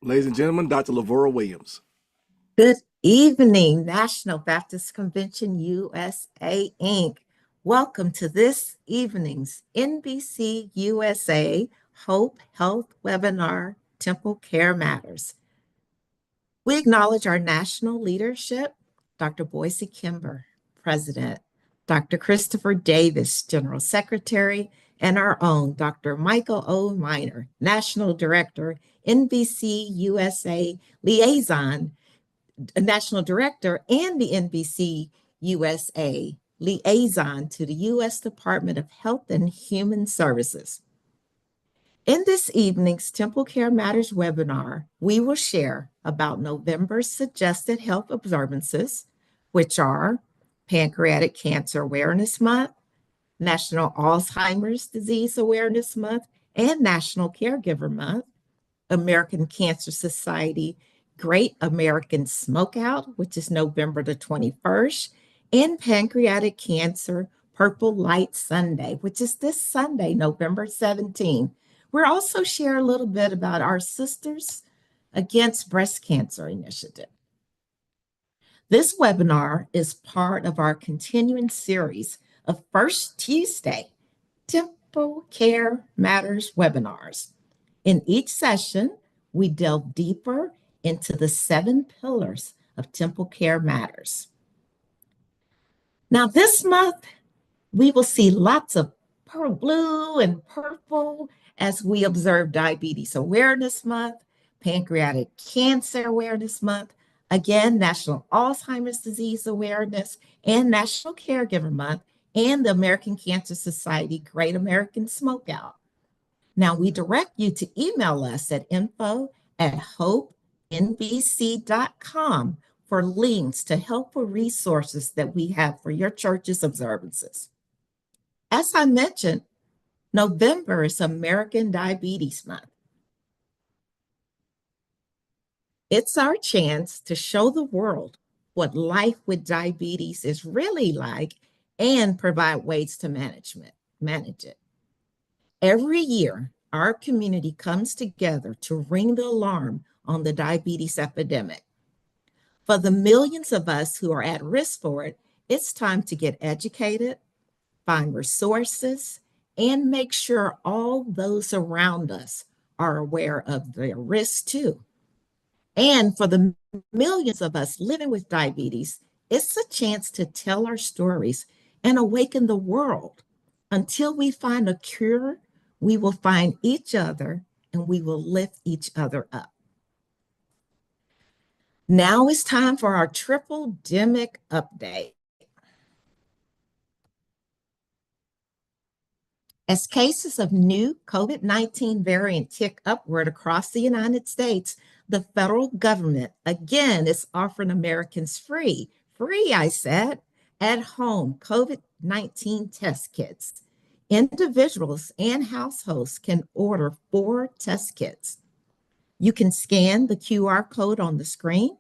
Ladies and gentlemen, Dr. Lavora Williams. Good evening, National Baptist Convention USA, Inc. Welcome to this evening's NBC USA Hope Health Webinar, Temple Care Matters. We acknowledge our national leadership, Dr. Boise Kimber, President, Dr. Christopher Davis, General Secretary, and our own Dr. Michael O. Miner, National Director, NBC USA Liaison, National Director, and the NBC USA Liaison to the U.S. Department of Health and Human Services. In this evening's Temple Care Matters webinar, we will share about November's suggested health observances, which are Pancreatic Cancer Awareness Month, National Alzheimer's Disease Awareness Month, and National Caregiver Month, American Cancer Society Great American Smokeout, which is November the 21st, and Pancreatic Cancer Purple Light Sunday, which is this Sunday, November 17th. We'll also share a little bit about our Sisters Against Breast Cancer initiative. This webinar is part of our continuing series of First Tuesday Temple Care Matters webinars. In each session, we delve deeper into the 7 pillars of Temple Care Matters. Now, this month, we will see lots of blue and purple as we observe Diabetes Awareness Month, Pancreatic Cancer Awareness Month, again, National Alzheimer's Disease Awareness, and National Caregiver Month, and the American Cancer Society Great American Smokeout. Now, we direct you to email us at info@hopenbc.com for links to helpful resources that we have for your church's observances. As I mentioned, November is American Diabetes Month. It's our chance to show the world what life with diabetes is really like and provide ways to manage it. Every year, our community comes together to ring the alarm on the diabetes epidemic. For the millions of us who are at risk for it, it's time to get educated, find resources, and make sure all those around us are aware of their risks too. And for the millions of us living with diabetes, it's a chance to tell our stories and awaken the world. Until we find a cure, we will find each other and we will lift each other up. Now it's time for our triple demic update. As cases of new COVID-19 variant tick upward across the United States, the federal government again is offering Americans free, I said, at home COVID-19 test kits. Individuals and households can order 4 test kits. You can scan the QR code on the screen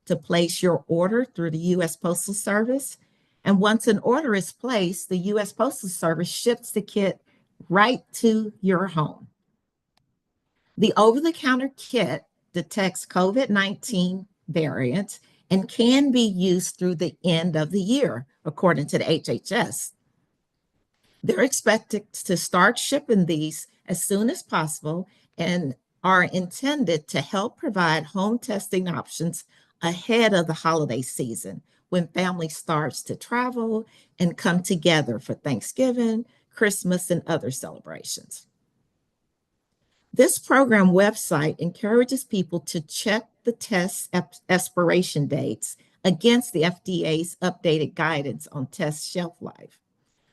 to place your order through the U.S. Postal Service. And once an order is placed, the U.S. Postal Service ships the kit right to your home. The over-the-counter kit detects COVID-19 variants and can be used through the end of the year, according to the HHS. They're expected to start shipping these as soon as possible and are intended to help provide home testing options ahead of the holiday season when family starts to travel and come together for Thanksgiving, Christmas, and other celebrations. This program website encourages people to check the test expiration dates against the FDA's updated guidance on test shelf life.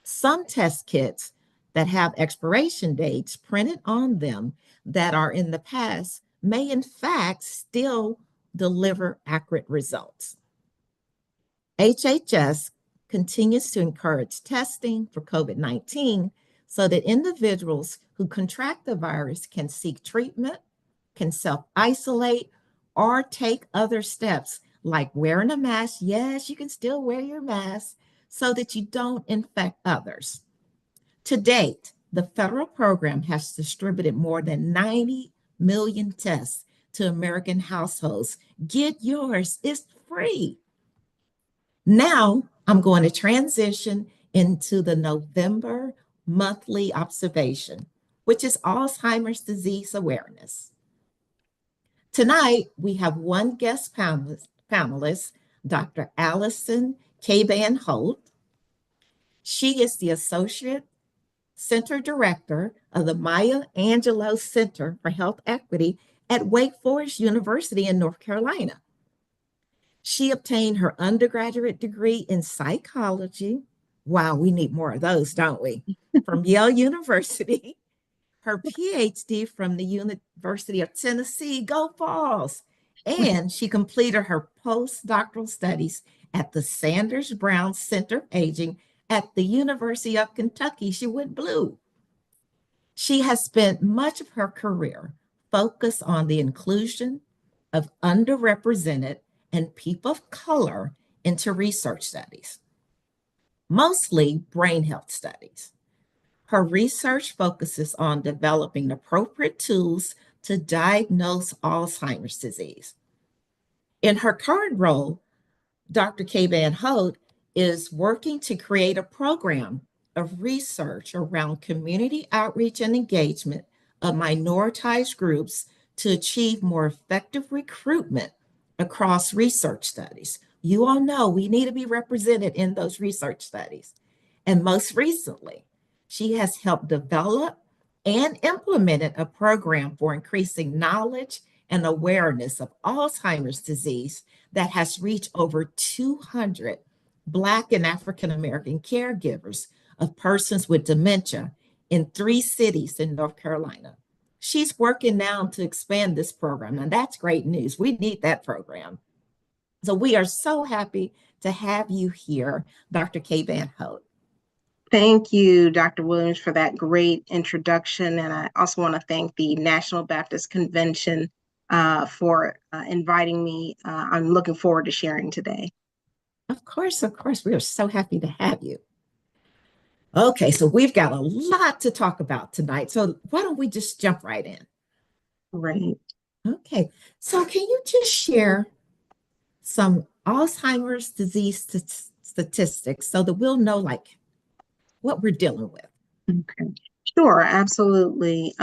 Some test kits that have expiration dates printed on them that are in the past may in fact still deliver accurate results. HHS continues to encourage testing for COVID-19 so that individuals who contract the virus can seek treatment, can self-isolate, or take other steps like wearing a mask. Yes, you can still wear your mask so that you don't infect others. To date, the federal program has distributed more than 90 million tests to American households. Get yours, it's free. Now I'm going to transition into the November monthly observation, which is Alzheimer's disease awareness. Tonight, we have one guest panelist, Dr. Allison K. Holt. She is the Associate Center Director of the Maya Angelou Center for Health Equity at Wake Forest University in North Carolina. She obtained her undergraduate degree in psychology. Wow, we need more of those, don't we? From Yale University, her PhD from the University of Tennessee, go Vols. And she completed her postdoctoral studies at the Sanders Brown Center of Aging at the University of Kentucky. She went blue. She has spent much of her career focused on the inclusion of underrepresented and people of color into research studies, mostly brain health studies. Her research focuses on developing appropriate tools to diagnose Alzheimer's disease. In her current role, Dr. K. Holt is working to create a program of research around community outreach and engagement of minoritized groups to achieve more effective recruitment across research studies. You all know we need to be represented in those research studies. And most recently, she has helped develop and implemented a program for increasing knowledge and awareness of Alzheimer's disease that has reached over 200 Black and African American caregivers of persons with dementia in 3 cities in North Carolina. She's working now to expand this program, and that's great news. We need that program. So we are so happy to have you here, Dr. K. Holt. Thank you, Dr. Williams, for that great introduction. And I also want to thank the National Baptist Convention for inviting me. I'm looking forward to sharing today. Of course, of course. We are so happy to have you. Okay, so we've got a lot to talk about tonight. So why don't we just jump right in? Right. Okay, so can you just share some Alzheimer's disease statistics so that we'll know like what we're dealing with? Okay. Sure, absolutely.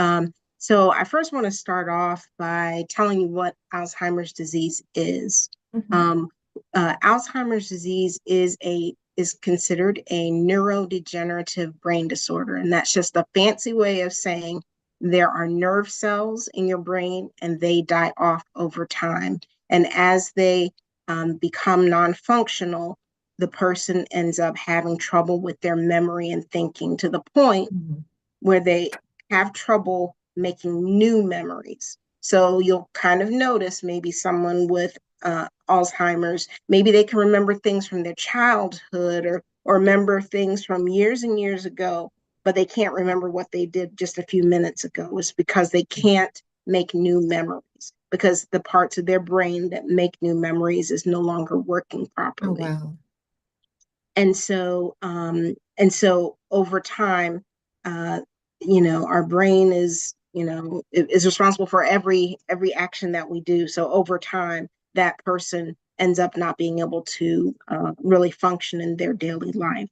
So I first want to start off by telling you what Alzheimer's disease is. Mhm. Um, Alzheimer's disease is considered a neurodegenerative brain disorder, and that's just a fancy way of saying there are nerve cells in your brain, and they die off over time. And as they become non-functional, the person ends up having trouble with their memory and thinking to the point Mhm. where they have trouble making new memories. So you'll kind of notice maybe someone with Alzheimer's, maybe they can remember things from their childhood or remember things from years and years ago, but they can't remember what they did just a few minutes ago. It's because they can't make new memories because the parts of their brain that make new memories is no longer working Oh, properly. wow. And so over time, uh, our brain is responsible for every action that we do. So over time, that person ends up not being able to really function in their daily life.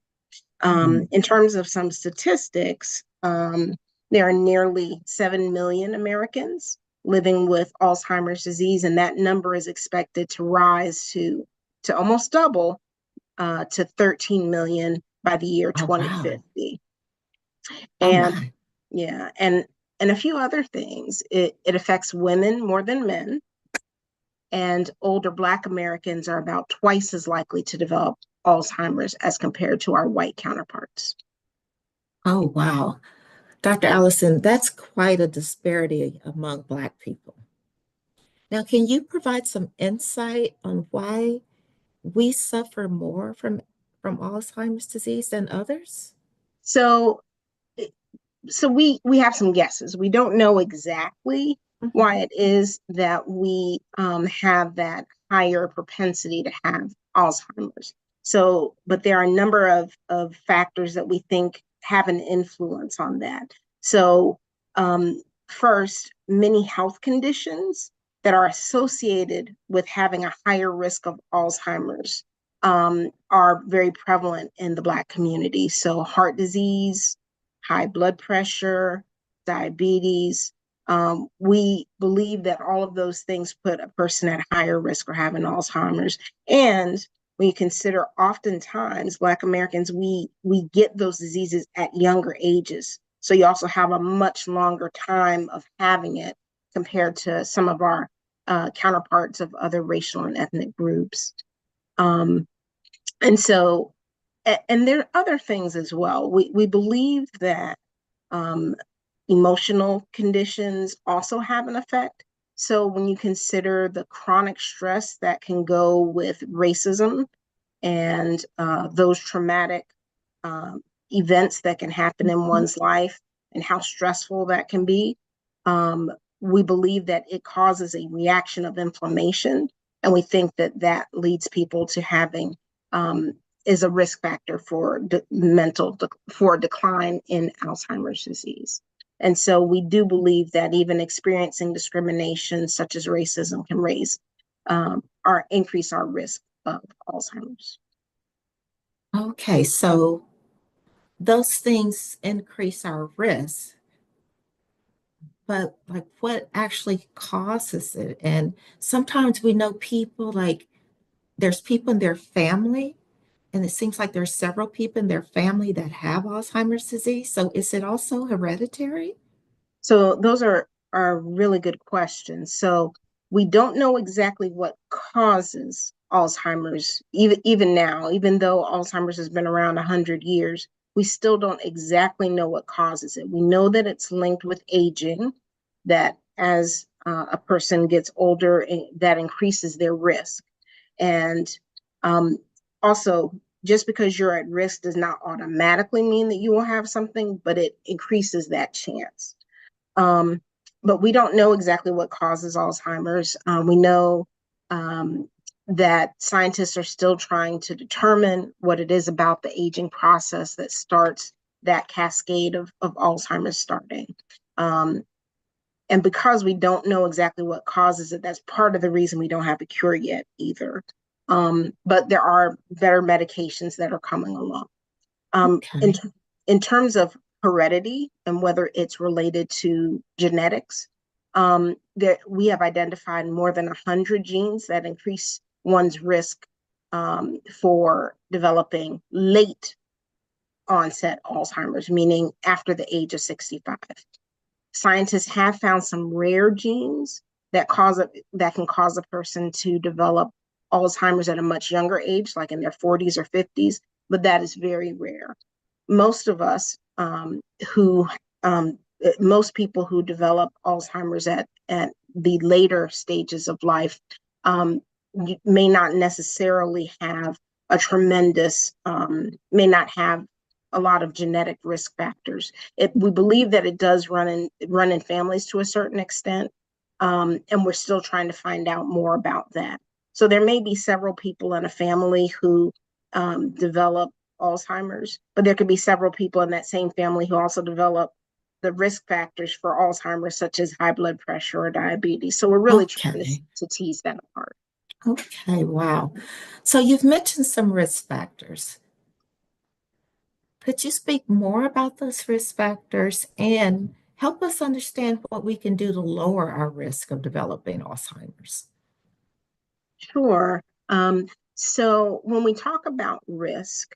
Mhm. In terms of some statistics, there are nearly 7 million Americans living with Alzheimer's disease, and that number is expected to rise to almost double to 13 million by the year Oh, wow. 2050. Oh, And my. yeah, and a few other things. It affects women more than men, and older Black Americans are about twice as likely to develop Alzheimer's as compared to our white counterparts. Oh, wow. Dr. Allison, that's quite a disparity among Black people. Now, can you provide some insight on why we suffer more from Alzheimer's disease than others? So we have some guesses. We don't know exactly why Mhm. it is that we have that higher propensity to have Alzheimer's. So, but there are a number of factors that we think have an influence on that. So, first, many health conditions that are associated with having a higher risk of Alzheimer's are very prevalent in the Black community. So, heart disease, high blood pressure, diabetes. We believe that all of those things put a person at higher risk for having Alzheimer's. And when you consider oftentimes Black Americans, we get those diseases at younger ages. So you also have a much longer time of having it compared to some of our counterparts of other racial and ethnic groups. Um, and so, and there are other things as well. We believe that um, emotional conditions also have an effect. So when you consider the chronic stress that can go with racism and those traumatic um, events that can happen in Mhm. one's life and how stressful that can be, um, we believe that it causes a reaction of inflammation. And we think that that leads people to having um, is a risk factor for for a decline in Alzheimer's disease. And so we do believe that even experiencing discrimination such as racism can raise or increase our risk of Alzheimer's. Okay, so those things increase our risk, but like what actually causes it? And sometimes we know people like there's people in their family, and it seems like there's several people in their family that have Alzheimer's disease. So is it also hereditary? So those are really good questions. So we don't know exactly what causes Alzheimer's, even now, even though Alzheimer's has been around 100 years, we still don't exactly know what causes it. We know that it's linked with aging, that as a person gets older, that increases their risk. And um, also, just because you're at risk does not automatically mean that you will have something, but it increases that chance. Um, but we don't know exactly what causes Alzheimer's. We know um, that scientists are still trying to determine what it is about the aging process that starts that cascade of Alzheimer's starting. Um, and because we don't know exactly what causes it, that's part of the reason we don't have a cure yet either. But there are better medications that are coming along. Um, in, Okay. in terms of heredity and whether it's related to genetics. That we have identified more than 100 genes that increase one's risk for developing late onset Alzheimer's, meaning after the age of 65. Scientists have found some rare genes that can cause a person to develop Alzheimer's at a much younger age, like in their 40s or 50s, but that is very rare. Most of us who most people who develop Alzheimer's at the later stages of life may not necessarily have may not have a lot of genetic risk factors. We believe that it does run in families to a certain extent, and we're still trying to find out more about that. So there may be several people in a family who develop Alzheimer's, but there could be several people in that same family who also develop the risk factors for Alzheimer's, such as high blood pressure or diabetes. So we're really trying to tease that apart. Okay, wow. So you've mentioned some risk factors. Could you speak more about those risk factors and help us understand what we can do to lower our risk of developing Alzheimer's? Sure. So when we talk about risk,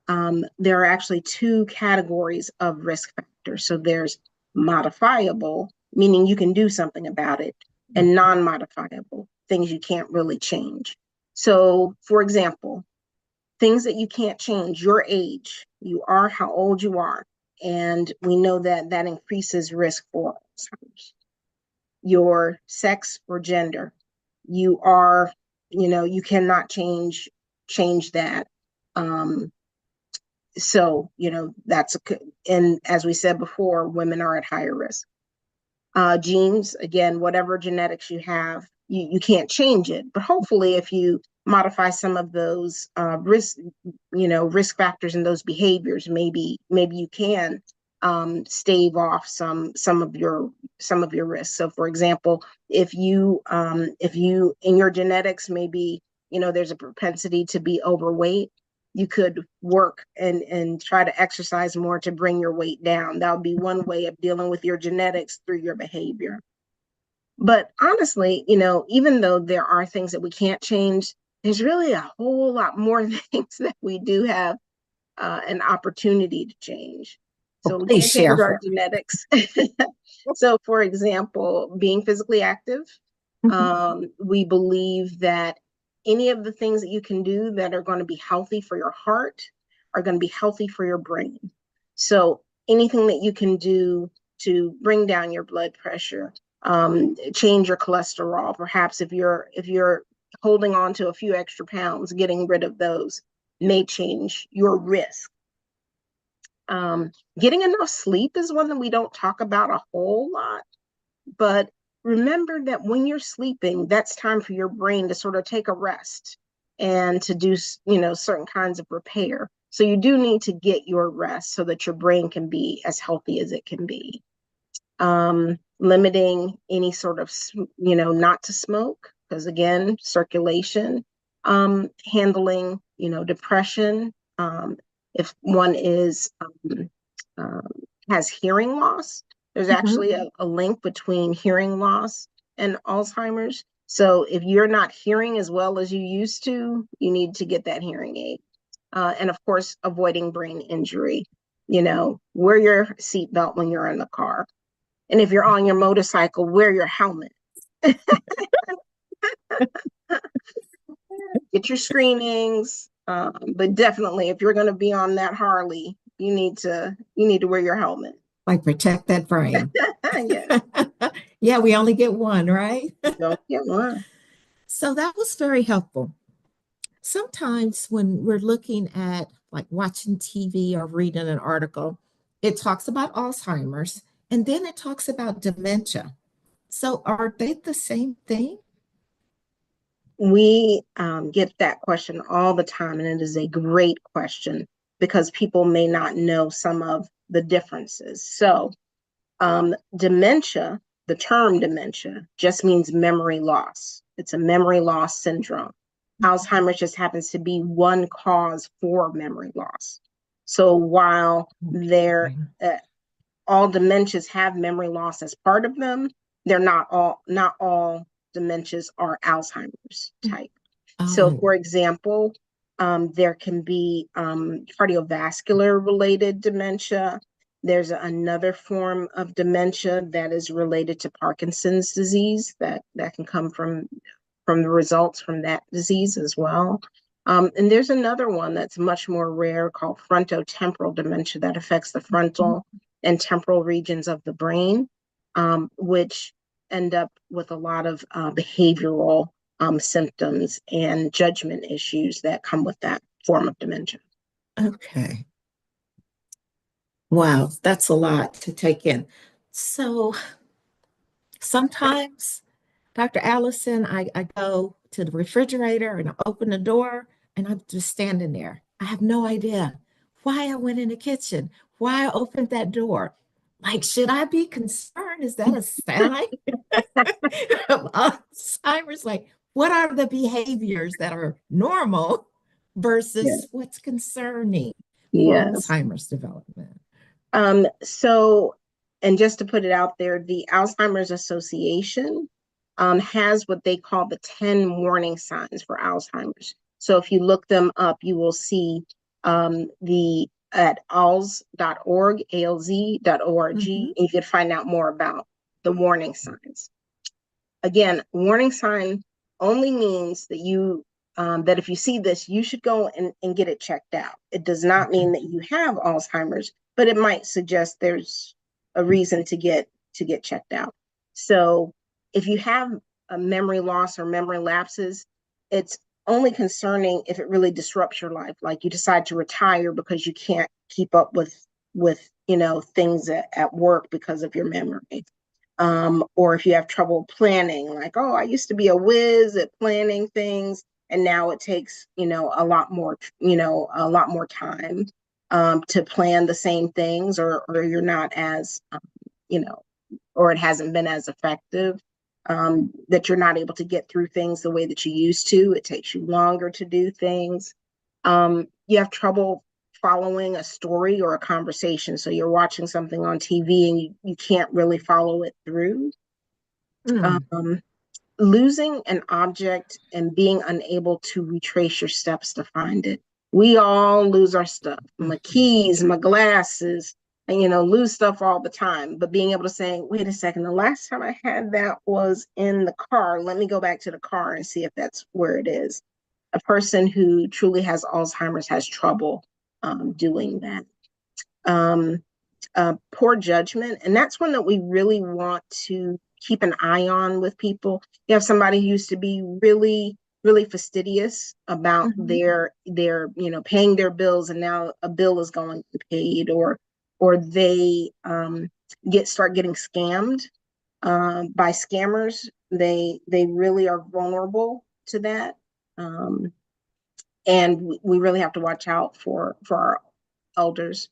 there are actually two categories of risk factors. So there's modifiable, meaning you can do something about it, and non-modifiable, things you can't really change. So, for example, things that you can't change, your age, you are how old you are, and we know that that increases risk for Alzheimer's. Your sex or gender, you are, you cannot change that. So, and as we said before, women are at higher risk. Genes, again, whatever genetics you have, you can't change it. But hopefully, if you modify some of those risk factors and those behaviors, maybe you can stave off some of your risks. So, for example, if you in your genetics, maybe there's a propensity to be overweight, you could work and try to exercise more to bring your weight down. That would be one way of dealing with your genetics through your behavior. But honestly, even though there are things that we can't change, there's really a whole lot more things that we do have an opportunity to change. So we can't change our genetics. So, for example, being physically active, we believe that any of the things that you can do that are going to be healthy for your heart are going to be healthy for your brain. So anything that you can do to bring down your blood pressure, change your cholesterol, perhaps if you're holding on to a few extra pounds, getting rid of those may change your risk. Getting enough sleep is one that we don't talk about a whole lot, but remember that when you're sleeping, that's time for your brain to sort of take a rest and to do, certain kinds of repair. So you do need to get your rest so that your brain can be as healthy as it can be. Limiting any sort of, not to smoke, because again, circulation, handling, depression. If one has hearing loss, there's actually a link between hearing loss and Alzheimer's. So if you're not hearing as well as you used to, you need to get that hearing aid. And of course, avoiding brain injury. Wear your seatbelt when you're in the car. And if you're on your motorcycle, wear your helmet. Get your screenings. But definitely, if you're going to be on that Harley, you need to wear your helmet. Like protect that brain. Yeah. Yeah, we only get one, right? Don't get one. So that was very helpful. Sometimes when we're looking at like watching TV or reading an article, it talks about Alzheimer's and then it talks about dementia. So are they the same thing? We get that question all the time, and it is a great question because people may not know some of the differences. So dementia, the term dementia, just means memory loss. It's a memory loss syndrome. Alzheimer's just happens to be one cause for memory loss. So while they're Okay. all dementias have memory loss as part of them, they're not all dementias are Alzheimer's type. So, Oh, for example, there can be cardiovascular related dementia. There's another form of dementia that is related to Parkinson's disease that can come from the results from that disease as well. And there's another one that's much more rare called frontotemporal dementia that affects the frontal and temporal regions of the brain, which end up with a lot of behavioral symptoms and judgment issues that come with that form of dementia. okay. Wow, that's a lot to take in. So sometimes, Dr. Allison, I go to the refrigerator and I open the door and I'm just standing there. I have no idea why I went in the kitchen, why I opened that door. Like, should I be concerned? Is that a sign of Alzheimer's? Like, what are the behaviors that are normal Yeah. versus what's concerning for Yes. Alzheimer's development? So, and just to put it out there, the Alzheimer's Association has what they call the 10 warning signs for Alzheimer's. So if you look them up, you will see the at alz.org, alz.org, Mhm. and you can find out more about the warning signs. Again, warning sign only means that that if you see this, you should go and get it checked out. It does not Okay. mean that you have Alzheimer's, but it might suggest there's a reason to get checked out. So if you have a memory loss or memory lapses, it's only concerning if it really disrupts your life, like you decide to retire because you can't keep up with things at work because of your memory. Or if you have trouble planning, like, oh, I used to be a whiz at planning things, and now it takes, a lot more, time to plan the same things, or you're not as, you know, or it hasn't been as effective, that you're not able to get through things the way that you used to. It takes you longer to do things. You have trouble following a story or a conversation. So you're watching something on TV and you can't really follow it through. Mm. Um, Losing an object and being unable to retrace your steps to find it. We all lose our stuff, my Mhm. keys, my glasses, and lose stuff all the time. But being able to say, wait a second, the last time I had that was in the car. Let me go back to the car and see if that's where it is. A person who truly has Alzheimer's has trouble doing that. Um, Poor judgment. And that's one that we really want to keep an eye on with people. You have somebody who used to be really, really fastidious about Mhm. their paying their bills, and now a bill is going unpaid, or they start getting scammed by scammers. They really are vulnerable to that. Um, and we really have to watch out for our elders.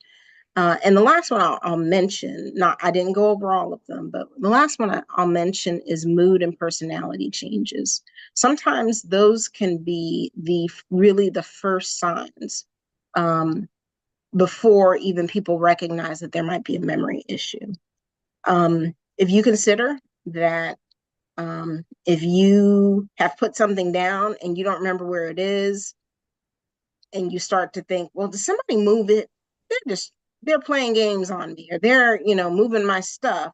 And the last one I'll mention, not I didn't go over all of them, but the last one I'll mention is mood and personality changes. Sometimes those can be really the first signs before even people recognize that there might be a memory issue. If you consider that if you have put something down and you don't remember where it is, and you start to think, well, did somebody move it? They're playing games on me, or they're moving my stuff.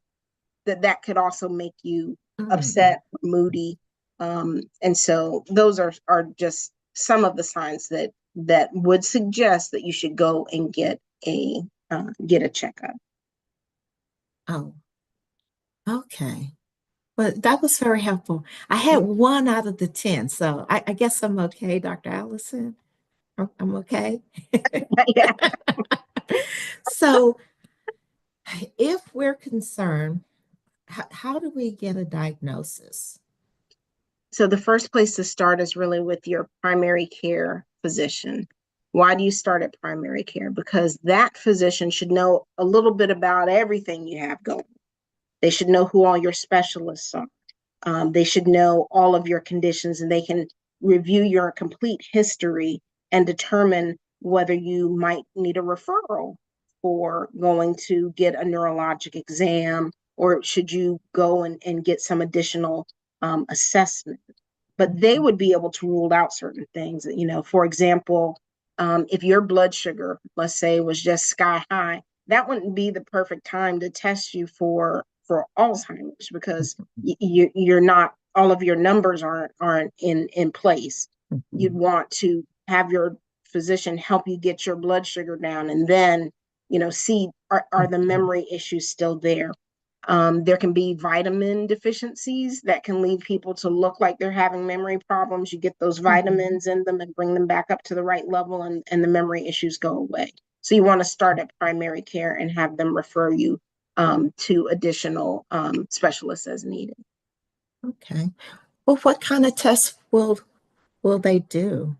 That could also make you Mm. upset, moody, and so those are just some of the signs that would suggest that you should go and get a checkup. Oh, okay. But that was very helpful. I had one out of the 10, so I guess I'm okay, Dr. Allison. I'm okay. Yeah. So, if we're concerned, how do we get a diagnosis? So the first place to start is really with your primary care physician. Why do you start at primary care? Because that physician should know a little bit about everything you have going. They should know who all your specialists are. They should know all of your conditions, and they can review your complete history and determine whether you might need a referral for going to get a neurologic exam, or should you go and get some additional assessment. But they would be able to rule out certain things. For example, if your blood sugar, let's say, was just sky high, that wouldn't be the perfect time to test you for Alzheimer's, because you're not, all of your numbers aren't in place. You'd want to have your physician help you get your blood sugar down, and then see, are the memory issues still there. There can be vitamin deficiencies that can lead people to look like they're having memory problems. You get those vitamins in them and bring them back up to the right level, and the memory issues go away. So you want to start at primary care and have them refer you to additional specialists as needed. Okay. Well, what kind of tests will they do?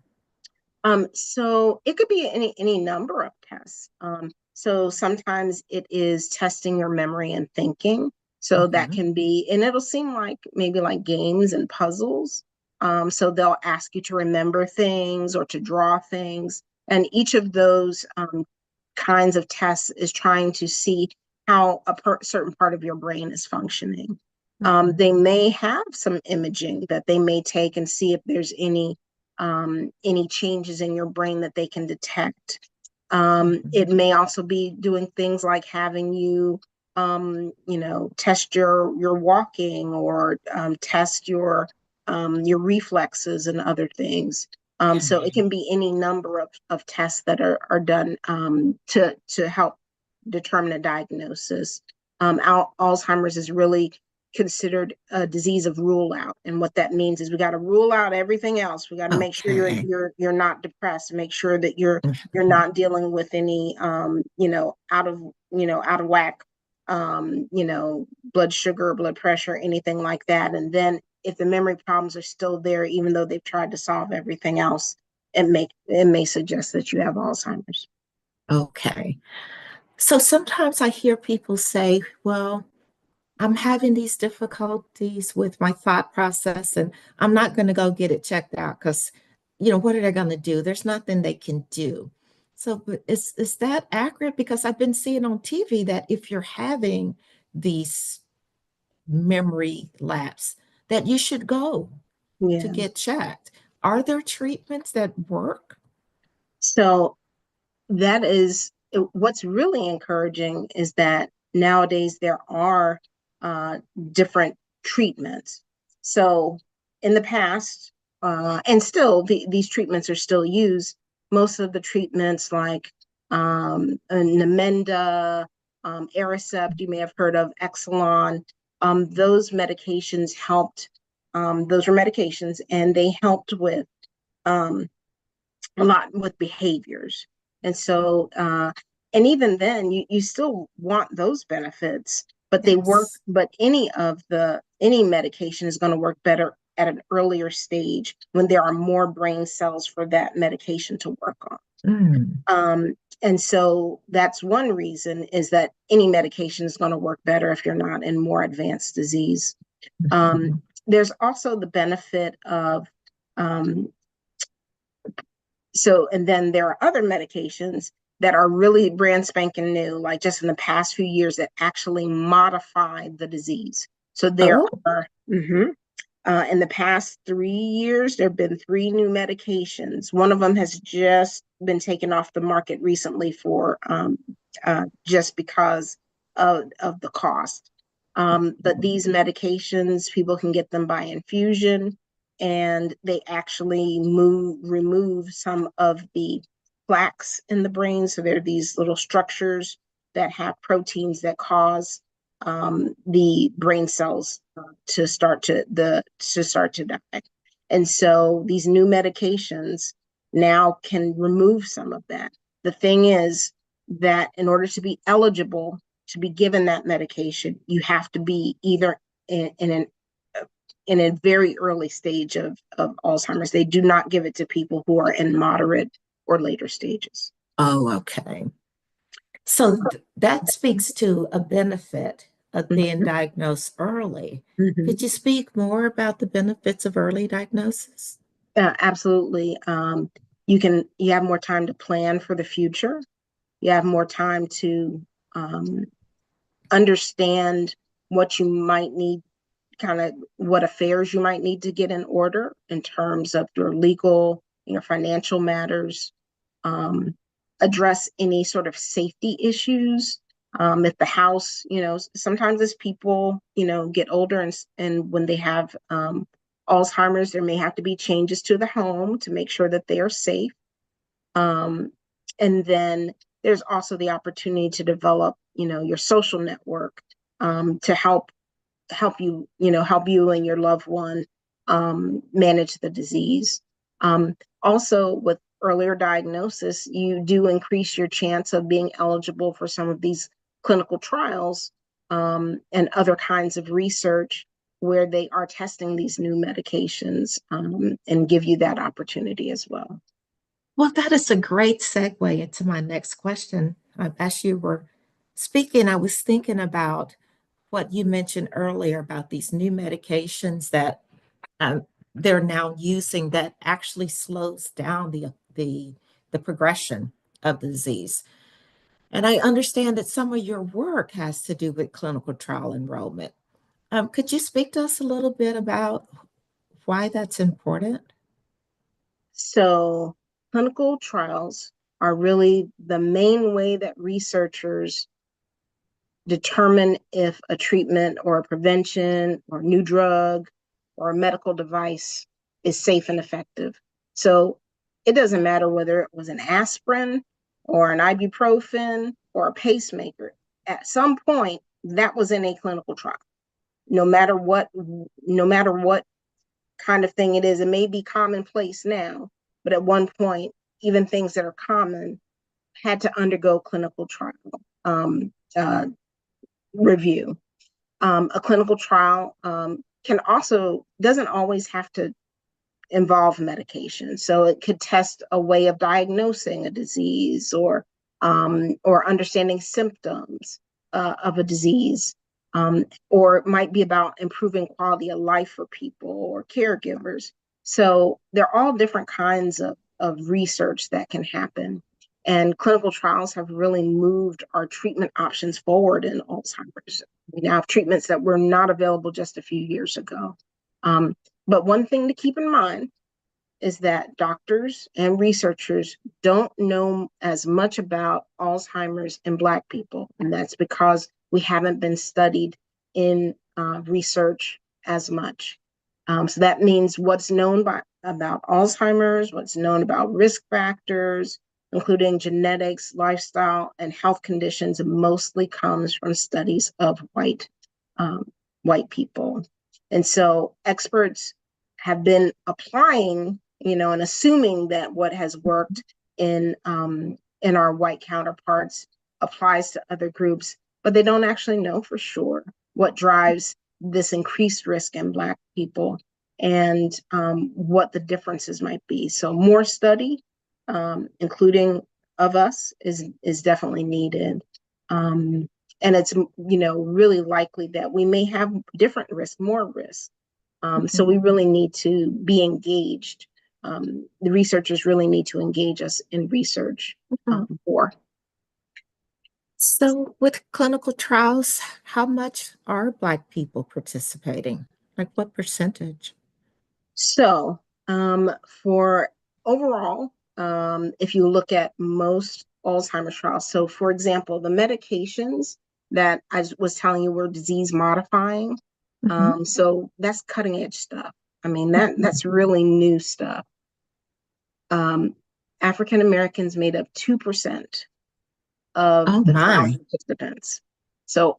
So it could be any number of tests. So sometimes it is testing your memory and thinking. So that can be, and it'll seem like maybe like games and puzzles. So they'll ask you to remember things or to draw things. And each of those kinds of tests is trying to see how a certain part of your brain is functioning. They may have some imaging that they may take and see if there's any changes in your brain that they can detect. It may also be doing things like having you, test your walking, or test your reflexes and other things. So it can be any number of tests that are done to help determine a diagnosis. Alzheimer's is really considered a disease of rule out, and what that means is we got to rule out everything else. We got to make sure you're not depressed, make sure that you're not dealing with any out of whack blood sugar, blood pressure, anything like that. And then if the memory problems are still there, even though they've tried to solve everything else, it may suggest that you have Alzheimer's. Okay. So sometimes I hear people say, well, I'm having these difficulties with my thought process, and I'm not going to go get it checked out because, what are they going to do? There's nothing they can do. So, but is that accurate? Because I've been seeing on TV that if you're having these memory lapse, that you should go to Yeah. get checked. Are there treatments that work? So that is what's really encouraging, is that nowadays there are different treatments. So in the past, and still these treatments are still used. Most of the treatments like Namenda, Aricept, you may have heard of, Exelon, those medications helped. Those were medications, and they helped with a lot with behaviors. And so, and even then, you still want those benefits, but they work. Yes. But any medication is going to work better at an earlier stage when there are more brain cells for that medication to work on. And so that's one reason, is that any medication is going to work better if you're not in more advanced disease. There's also the benefit of and then there are other medications that are really brand spanking new, like just in the past few years, that actually modified the disease. So there are, in the past 3 years, there have been 3 new medications. One of them has just been taken off the market recently for just because of the cost. But these medications, people can get them by infusion, and they actually remove some of the plaques in the brain. So there are these little structures that have proteins that cause the brain cells to start to die. And so these new medications now can remove some of that. The thing is that in order to be eligible to be given that medication, you have to be either in a very early stage of Alzheimer's. They do not give it to people who are in moderate or later stages. Oh, okay. So that speaks to a benefit of being diagnosed early. Could you speak more about the benefits of early diagnosis? Absolutely. you have more time to plan for the future. You have more time to understand what you might need, kind of what affairs you might need to get in order in terms of your legal, your financial matters, address any sort of safety issues. If the house, sometimes as people, get older and when they have Alzheimer's, there may have to be changes to the home to make sure that they are safe. And then there's also the opportunity to develop, your social network to help you, help you and your loved one manage the disease. Also, with earlier diagnosis, you do increase your chance of being eligible for some of these clinical trials and other kinds of research where they are testing these new medications and give you that opportunity as well. Well, that is a great segue into my next question. As you were speaking, I was thinking about what you mentioned earlier about these new medications that they're now using that actually slows down the progression of the disease. And I understand that some of your work has to do with clinical trial enrollment. Could you speak to us a little bit about why that's important? So, clinical trials are really the main way that researchers determine if a treatment or a prevention or a new drug or a medical device is safe and effective. So, it doesn't matter whether it was an aspirin or an ibuprofen or a pacemaker. At some point, that was in a clinical trial. No matter what kind of thing it is. It may be commonplace now, but at one point, even things that are common had to undergo clinical trial uh, review. A clinical trial doesn't always have to involve medication. So it could test a way of diagnosing a disease or understanding symptoms of a disease. Or it might be about improving quality of life for people or caregivers. So there are all different kinds of research that can happen. And clinical trials have really moved our treatment options forward in Alzheimer's. We now have treatments that were not available just a few years ago. But one thing to keep in mind is that doctors and researchers don't know as much about Alzheimer's in Black people. And that's because we haven't been studied in research as much. So that means what's known about Alzheimer's, what's known about risk factors, including genetics, lifestyle, and health conditions, mostly comes from studies of white people. And so experts have been applying, and assuming that what has worked in our white counterparts applies to other groups, but they don't actually know for sure what drives this increased risk in Black people and what the differences might be. So more study, including of us, is definitely needed. And it's really likely that we may have different risk, more risk. So we really need to be engaged. The researchers really need to engage us in research more. So, with clinical trials, how much are Black people participating? Like what percentage? So for overall, if you look at most Alzheimer's trials, so for example, the medications that I was telling you were disease modifying, so that's cutting edge stuff. I mean, that's really new stuff. African Americans made up 2% of Oh the trial my. participants. So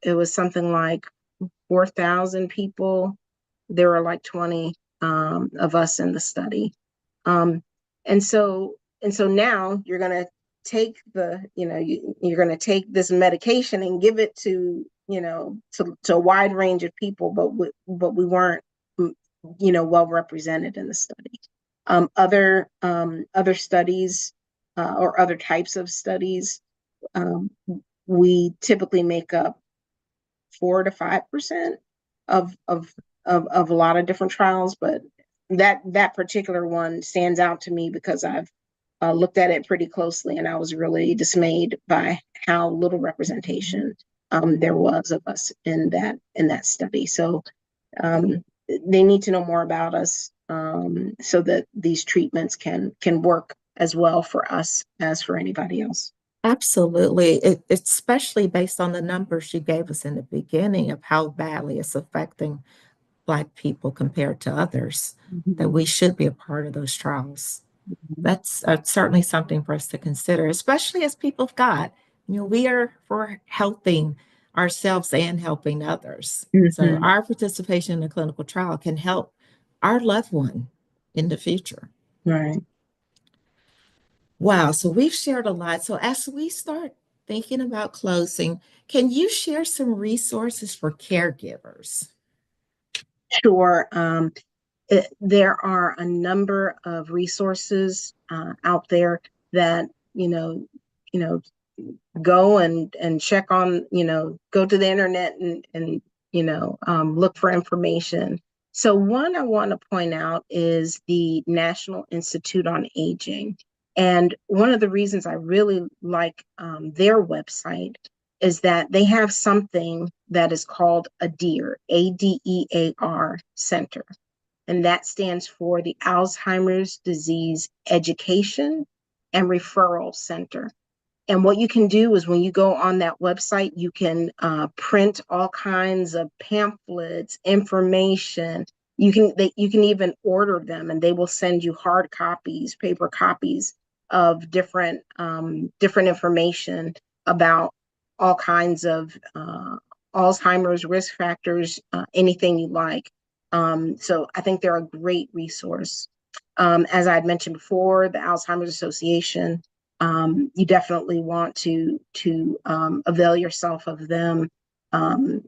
it was something like 4,000 people. There were like 20 of us in the study. And so now you're going to take you're going to take this medication and give it to a wide range of people, but we weren't well represented in the study. Other studies or other types of studies, we typically make up 4 to 5% of a lot of different trials, but that particular one stands out to me because I've looked at it pretty closely, and I was really dismayed by how little representation there was of us in that study. So they need to know more about us, so that these treatments can work as well for us as for anybody else. Absolutely. Especially based on the numbers you gave us in the beginning of how badly it's affecting Black people compared to others, that we should be a part of those trials. That's certainly something for us to consider, especially as people of God. We are for helping ourselves and helping others. So Mm-hmm. our participation in a clinical trial can help our loved one in the future. Right. Wow. So we've shared a lot. So as we start thinking about closing, can you share some resources for caregivers? Sure. There are a number of resources out there that you know go and check on, go to the internet and look for information. So one I want to point out is the National Institute on Aging. And one of the reasons I really like their website is that they have something that is called ADEAR, ADEAR Center. And that stands for the Alzheimer's Disease Education and Referral Center. And what you can do is when you go on that website, you can print all kinds of pamphlets, information. You can even order them, and they will send you hard copies, paper copies of different information about all kinds of Alzheimer's risk factors, anything you like. So I think they're a great resource. As I had mentioned before, the Alzheimer's Association, you definitely want to avail yourself of them. Um,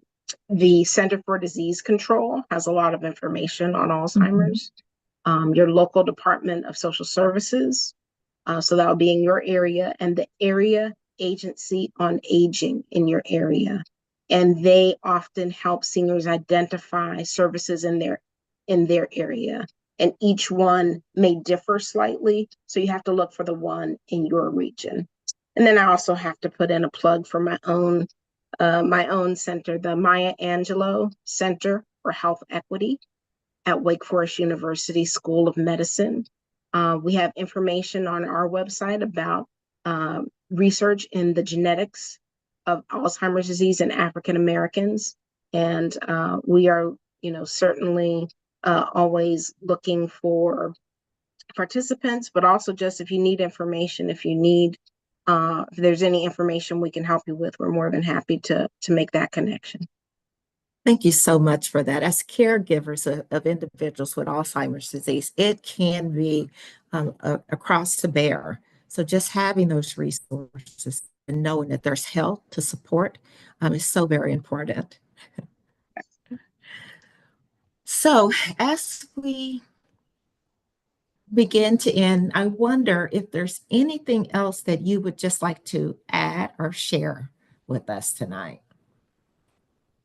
the Center for Disease Control has a lot of information on Alzheimer's. Your local Department of Social Services, so that will be in your area, and the Area Agency on Aging in your area. And they often help seniors identify services in their area. And each one may differ slightly, so you have to look for the one in your region. And then I also have to put in a plug for my own center, the Maya Angelou Center for Health Equity at Wake Forest University School of Medicine. We have information on our website about research in the genetics of Alzheimer's disease in African Americans, and we are, certainly always looking for participants, but also just if you need information, if there's any information we can help you with, we're more than happy to make that connection. Thank you so much for that. As caregivers of individuals with Alzheimer's disease, it can be a cross to bear. So just having those resources and knowing that there's help to support is so very important. So as we begin to end, I wonder if there's anything else that you would just like to add or share with us tonight.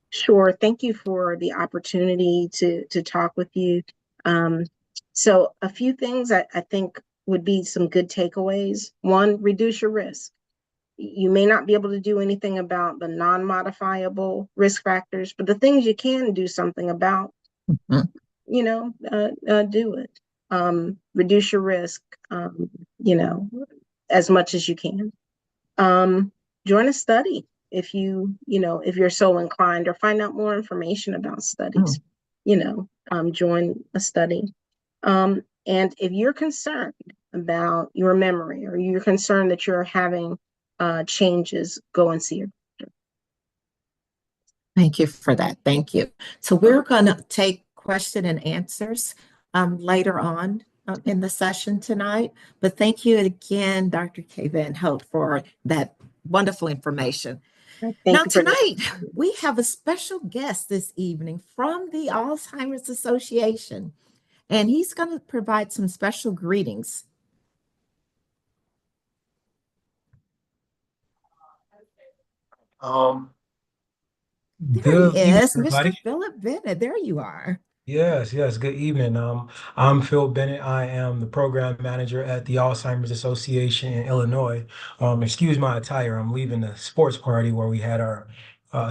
Sure. Thank you for the opportunity to talk with you. Um, so a few things I think would be some good takeaways. One, reduce your risk. You may not be able to do anything about the non-modifiable risk factors, but the things you can do something about, Mhm. do it. Reduce your risk, you know, as much as you can. Join a study if you're so inclined, or find out more information about studies. Join a study. And if you're concerned about your memory, or you're concerned that you're having changes, go and see your doctor. Thank you for that. Thank you. So we're going to take question and answers later on in the session tonight. But thank you again, Dr. K. Van Hout, for that wonderful information. Now, Thank you for the tonight, we have a special guest this evening from the Alzheimer's Association, and he's going to provide some special greetings. There he Good evening, is, Mr. everybody. Philip Bennett. There you are. Yes, yes. Good evening. I'm Phil Bennett. I am the program manager at the Alzheimer's Association in Illinois. Excuse my attire. I'm leaving the sports party where we had our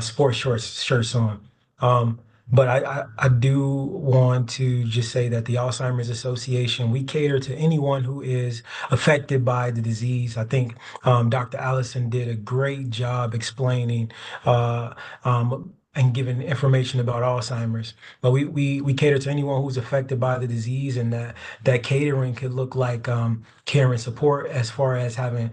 sports shirts on. Um, but I do want to just say that the Alzheimer's Association, we cater to anyone who is affected by the disease. I think Dr. Allison did a great job explaining and giving information about Alzheimer's. But we cater to anyone who's affected by the disease, and that catering could look like care and support as far as having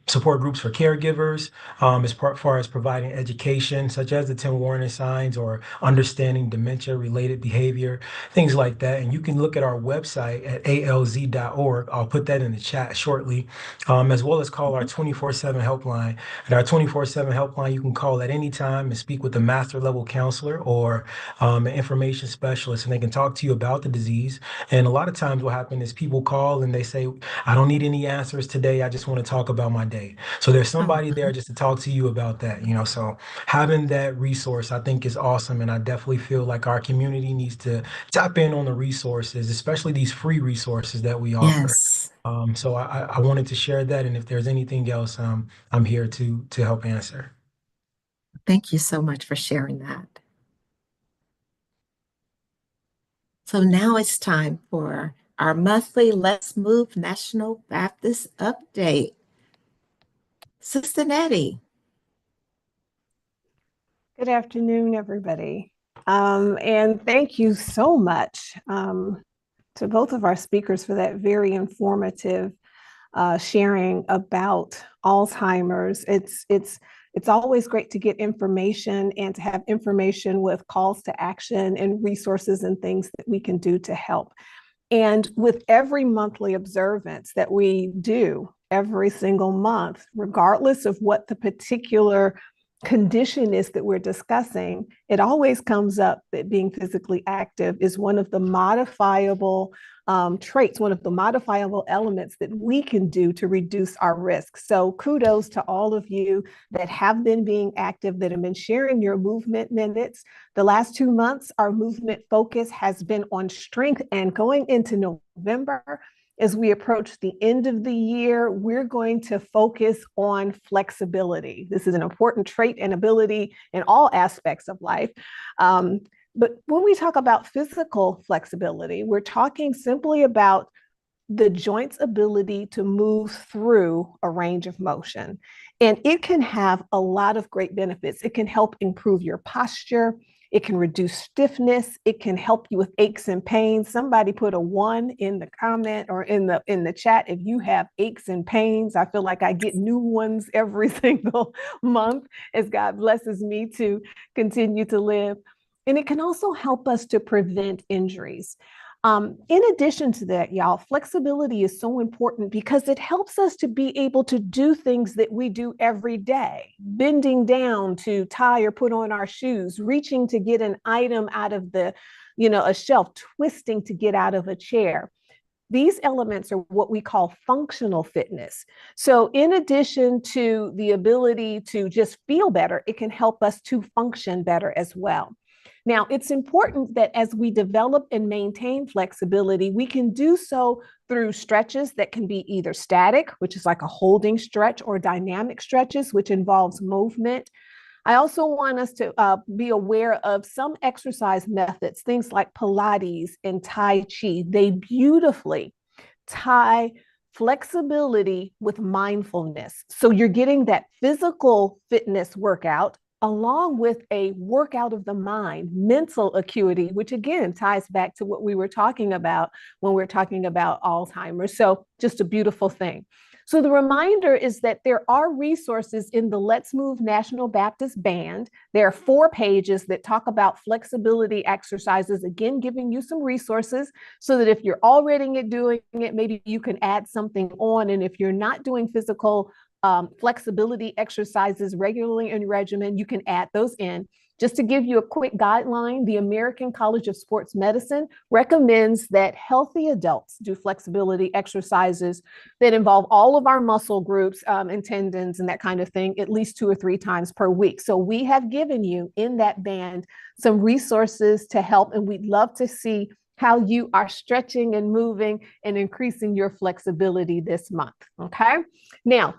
support groups for caregivers, far as providing education, such as the 10 warning signs or understanding dementia-related behavior, things like that. And you can look at our website at alz.org. I'll put that in the chat shortly, as well as call our 24/7 helpline. At our 24/7 helpline, you can call at any time and speak with a master level counselor or an information specialist, and they can talk to you about the disease. And a lot of times what happens is people call and they say, I don't need any answers today. I just want to talk about my day. So there's Oh, somebody there just to talk to you about that. So having that resource, I think, is awesome. And I definitely feel like our community needs to tap in on the resources, especially these free resources that we offer. yes. So I wanted to share that. And if there's anything else, I'm here to help answer. Thank you so much for sharing that. So now it's time for our monthly Let's Move National Baptist update. Sister Nettie. Good afternoon, everybody. And thank you so much to both of our speakers for that very informative sharing about Alzheimer's. It's always great to get information and to have information with calls to action and resources and things that we can do to help. And with every monthly observance that we do every single month, regardless of what the particular condition is that we're discussing, it always comes up that being physically active is one of the modifiable traits, one of the modifiable elements that we can do to reduce our risk. So kudos to all of you that have been being active, that have been sharing your movement minutes. The last 2 months, our movement focus has been on strength, and going into November, as we approach the end of the year, we're going to focus on flexibility. This is an important trait and ability in all aspects of life. But when we talk about physical flexibility, we're talking simply about the joint's ability to move through a range of motion. And it can have a lot of great benefits. It can help improve your posture. It can reduce stiffness. It can help you with aches and pains. Somebody put a 1 in the comment or in the chat. If you have aches and pains, I feel like I get new ones every single month as God blesses me to continue to live. And it can also help us to prevent injuries. In addition to that, y'all, flexibility is so important because it helps us to be able to do things that we do every day, bending down to tie or put on our shoes, reaching to get an item out of a shelf, twisting to get out of a chair. These elements are what we call functional fitness. So in addition to the ability to just feel better, it can help us to function better as well. Now, it's important that as we develop and maintain flexibility, we can do so through stretches that can be either static, which is like a holding stretch, or dynamic stretches, which involves movement. I also want us to be aware of some exercise methods, things like Pilates and Tai Chi. They beautifully tie flexibility with mindfulness. So you're getting that physical fitness workout along with a workout of the mind, mental acuity, which again ties back to what we were talking about when we're talking about Alzheimer's. So just a beautiful thing. So the reminder is that there are resources in the Let's Move National Baptist Band. There are 4 pages that talk about flexibility exercises, again, giving you some resources so that if you're already doing it, maybe you can add something on. And if you're not doing physical flexibility exercises regularly in your regimen, you can add those in. Just to give you a quick guideline, the American College of Sports Medicine recommends that healthy adults do flexibility exercises that involve all of our muscle groups and tendons and that kind of thing at least 2 or 3 times per week. So we have given you in that band some resources to help, and we'd love to see how you are stretching and moving and increasing your flexibility this month, okay? Now,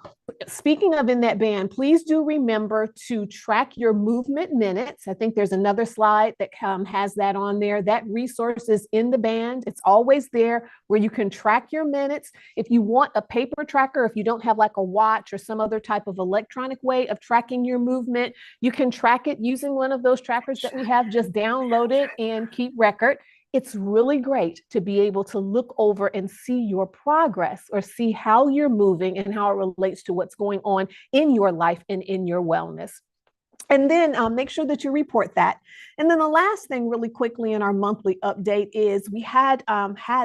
speaking of in that band, please do remember to track your movement minutes. I think there's another slide that has that on there. That resource is in the band. It's always there where you can track your minutes. If you want a paper tracker, if you don't have like a watch or some other type of electronic way of tracking your movement, you can track it using one of those trackers that we have. Just download it and keep record. It's really great to be able to look over and see your progress or see how you're moving and how it relates to what's going on in your life and in your wellness. And then make sure that you report that. And then the last thing really quickly in our monthly update is we had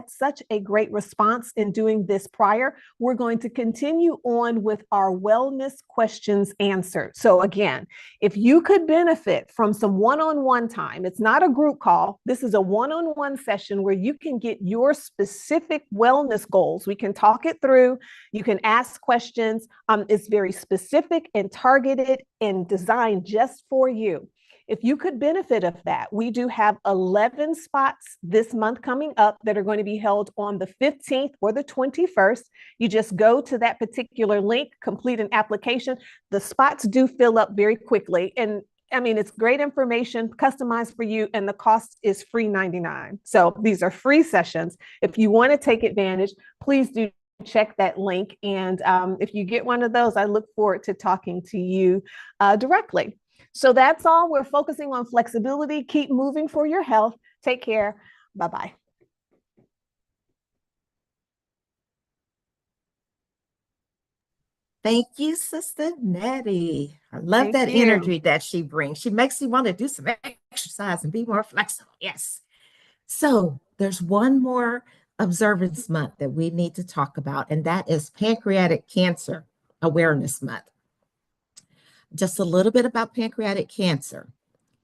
such a great response in doing this prior. We're going to continue on with our wellness questions answered. So again, if you could benefit from some one-on-one time, it's not a group call. This is a one-on-one session where you can get your specific wellness goals. We can talk it through. You can ask questions. It's very specific and targeted and designed just for you. If you could benefit of that, we do have 11 spots this month coming up that are going to be held on the 15th or the 21st. You just go to that particular link, complete an application. The spots do fill up very quickly. And I mean, it's great information customized for you, and the cost is free $99. So these are free sessions. If you want to take advantage, please do check that link. And if you get one of those, I look forward to talking to you directly. So that's all. We're focusing on flexibility. Keep moving for your health. Take care. Bye-bye. Thank you, Sister Nettie. I love Thank that you. energy that she brings. She makes me want to do some exercise and be more flexible. Yes. So there's one more observance month that we need to talk about, and that is Pancreatic Cancer Awareness Month. Just a little bit about pancreatic cancer.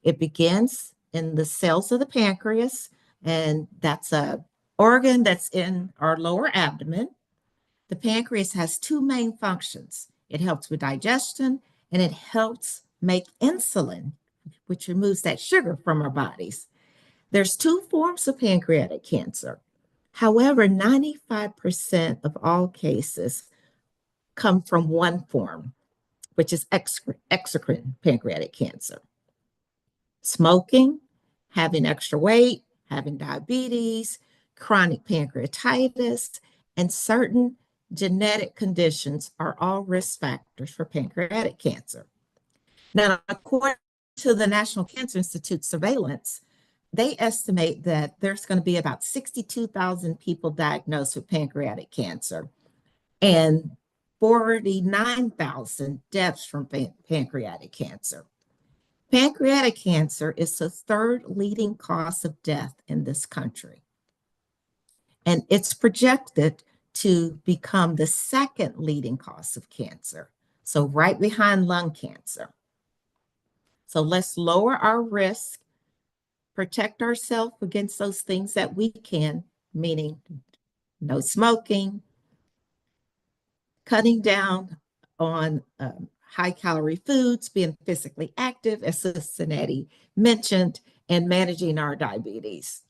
It begins in the cells of the pancreas, and that's an organ that's in our lower abdomen. The pancreas has 2 main functions. It helps with digestion, and it helps make insulin, which removes that sugar from our bodies. There's 2 forms of pancreatic cancer. However, 95% of all cases come from one form, which is exocrine pancreatic cancer. Smoking, having extra weight, having diabetes, chronic pancreatitis, and certain genetic conditions are all risk factors for pancreatic cancer. Now, according to the National Cancer Institute surveillance, they estimate that there's going to be about 62,000 people diagnosed with pancreatic cancer and 49,000 deaths from pancreatic cancer. Pancreatic cancer is the 3rd leading cause of death in this country. And it's projected to become the 2nd leading cause of cancer. So right behind lung cancer. So let's lower our risk, protect ourselves against those things that we can, meaning no smoking, cutting down on high-calorie foods, being physically active, as Sister Nettie mentioned, and managing our diabetes.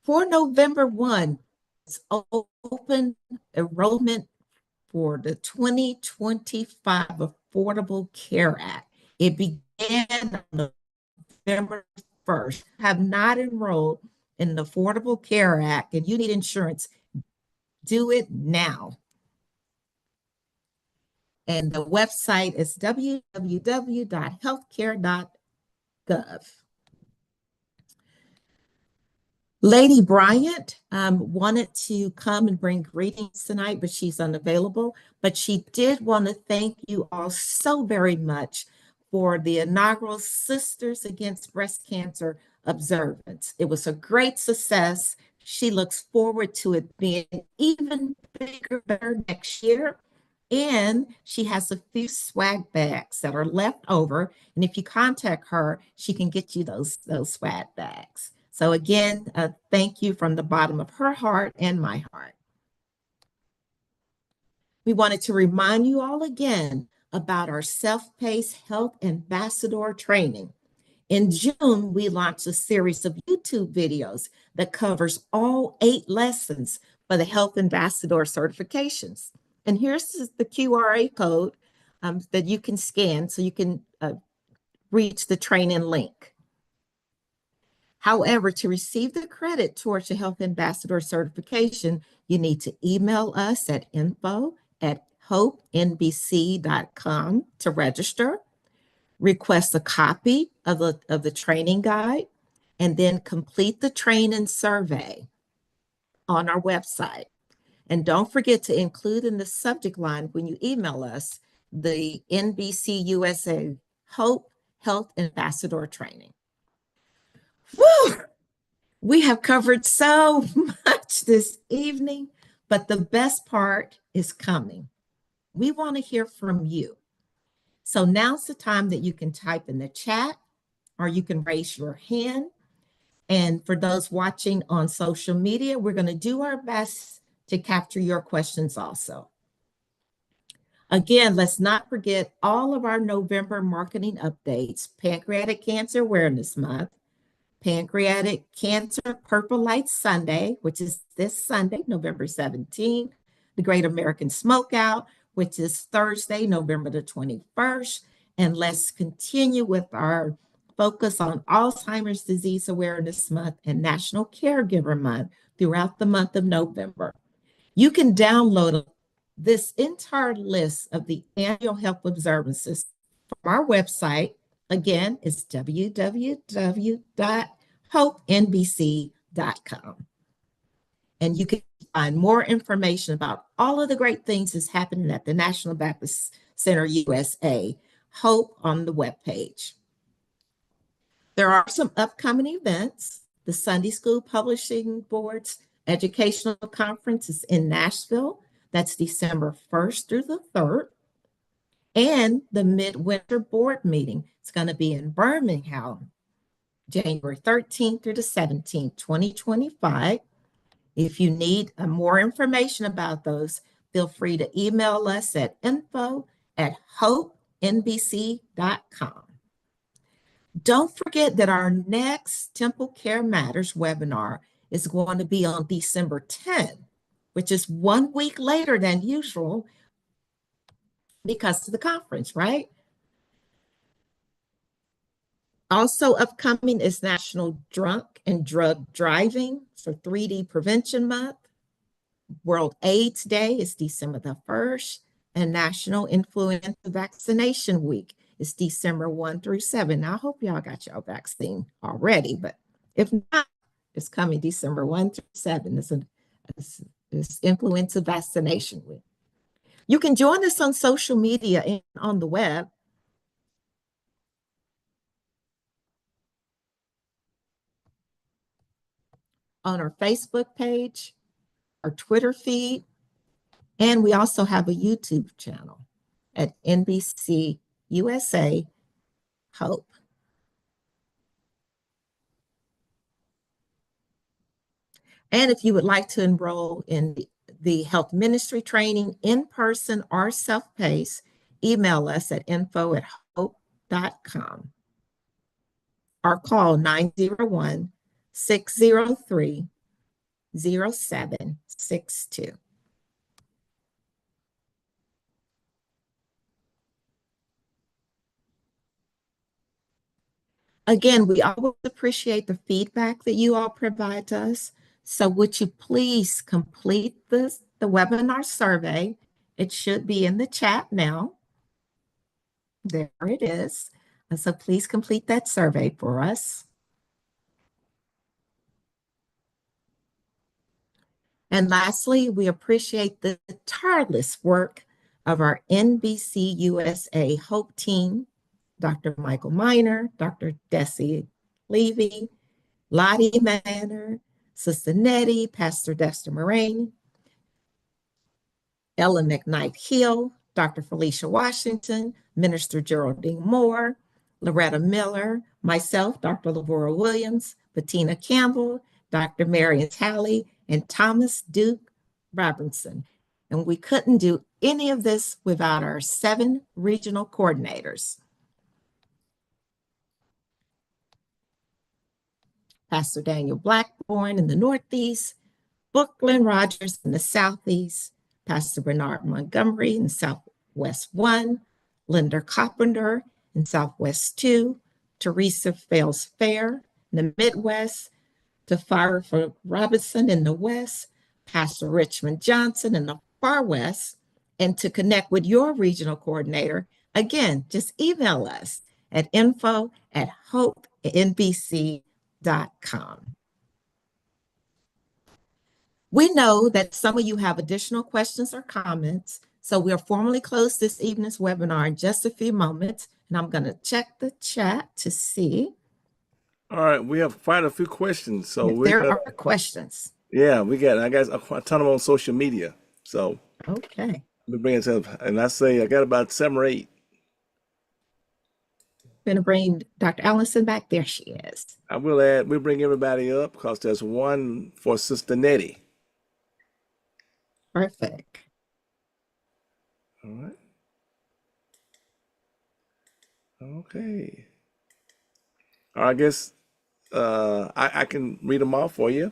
For November 1, it's open enrollment for the 2025 Affordable Care Act. It began on November 1st. Have not enrolled in the Affordable Care Act and you need insurance, do it now. And the website is www.healthcare.gov. Lady Bryant wanted to come and bring greetings tonight, but she's unavailable. But she did want to thank you all so very much for the inaugural Sisters Against Breast Cancer observance. It was a great success. She looks forward to it being even bigger, better next year. And she has a few swag bags that are left over. And if you contact her, she can get you those swag bags. So again, thank you from the bottom of her heart and my heart. We wanted to remind you all again about our self-paced health ambassador training. In June, we launched a series of YouTube videos that covers all 8 lessons for the Health Ambassador certifications. And here's the QR code that you can scan so you can reach the training link. However, to receive the credit towards your Health Ambassador certification, you need to email us at info@hopenbc.com to register, request a copy of the training guide, and then complete the training survey on our website. And don't forget to include in the subject line when you email us the NBCUSA Hope Health Ambassador Training. Woo! We have covered so much this evening, but the best part is coming. We want to hear from you. So now's the time that you can type in the chat or you can raise your hand. And for those watching on social media, we're going to do our best to capture your questions also. Again, let's not forget all of our November marketing updates: Pancreatic Cancer Awareness Month, Pancreatic Cancer Purple Light Sunday, which is this Sunday, November 17th, the Great American Smokeout, which is Thursday, November the 21st. And let's continue with our focus on Alzheimer's Disease Awareness Month and National Caregiver Month throughout the month of November. You can download this entire list of the annual health observances from our website. Again, it's www.hopenbc.com. And you can find more information about all of the great things that's happening at the National Baptist Center USA, HOPE, on the webpage. There are some upcoming events. The Sunday School Publishing Board's Educational Conference is in Nashville. That's December 1st through the 3rd. And the Midwinter Board Meeting is going to be in Birmingham, January 13th through the 17th, 2025. If you need more information about those, feel free to email us at info@hopenbc.com. Don't forget that our next TempleCare Matters webinar is going to be on December 10th, which is 1 week later than usual because of the conference, right? Also upcoming is National Drunk and Drug Driving for 3D Prevention Month. World AIDS Day is December the 1st, and National Influenza Vaccination Week is December 1 through 7. Now, I hope y'all got your vaccine already, but if not, it's coming December 1 through 7. It's Influenza Vaccination Week. You can join us on social media and on the web. On our Facebook page, our Twitter feed, and we also have a YouTube channel at NBC USA HOPE. And if you would like to enroll in the health ministry training in person or self-paced, email us at info@hope.com or call 901-603-0762. Again, we always appreciate the feedback that you all provide to us. So would you please complete the webinar survey? It should be in the chat now. There it is. And so please complete that survey for us. And lastly, we appreciate the tireless work of our NBCUSA HOPE team, Dr. Michael Miner, Dr. Desi Levy, Lottie Manor, Sister Nettie, Pastor Dexter Moraine, Ella McKnight Hill, Dr. Felicia Washington, Minister Geraldine Moore, Loretta Miller, myself, Dr. Lavora Williams, Bettina Campbell, Dr. Marion Talley, and Thomas Duke Robinson. And we couldn't do any of this without our 7 regional coordinators. Pastor Daniel Blackburn in the Northeast, Brooklyn Rogers in the Southeast, Pastor Bernard Montgomery in Southwest 1, Linda Carpenter in Southwest 2, Teresa Fales Fair in the Midwest, Tafara Robinson in the West, Pastor Richmond Johnson in the Far West. And to connect with your regional coordinator, again, just email us at info@hopenbc.com. We know that some of you have additional questions or comments, so we'll formally close this evening's webinar in just a few moments, and I'm going to check the chat to see All right, we have quite a few questions, so if we're there gonna, are questions. yeah, I got a ton of them on social media. So Okay. we bring it to, and I say I got about 7 or 8. Going to bring Dr. Allison back. There she is. We'll bring everybody up because there's one for Sister Nettie. Perfect. All right. Okay. I guess I can read them all for you.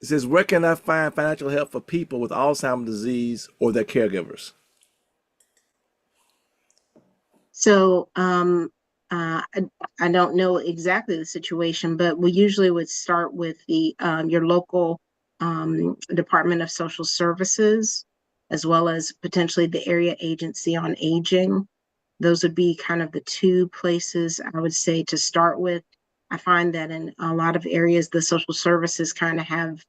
It says, where can I find financial help for people with Alzheimer's disease or their caregivers? So I don't know exactly the situation, but we usually would start with the your local Department of Social Services, as well as potentially the Area Agency on Aging. Those would be kind of the 2 places I would say to start with. I find that in a lot of areas, the social services kind of have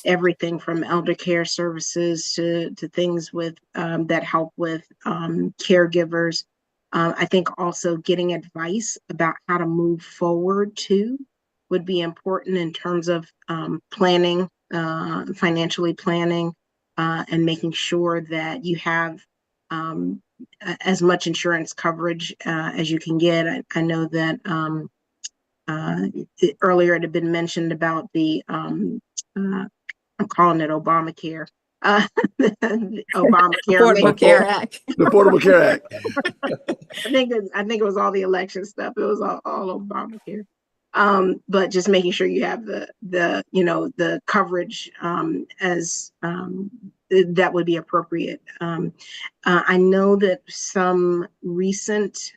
everything from elder care services to things with that help with caregivers. I think also getting advice about how to move forward too would be important in terms of planning, financially planning, and making sure that you have as much insurance coverage as you can get. I know that earlier it had been mentioned about the I'm calling it Obamacare. Obamacare. Affordable Care Act. The Affordable Care Act. I think it was all the election stuff. It was all Obamacare. But just making sure you have the coverage as that would be appropriate. I know that some recent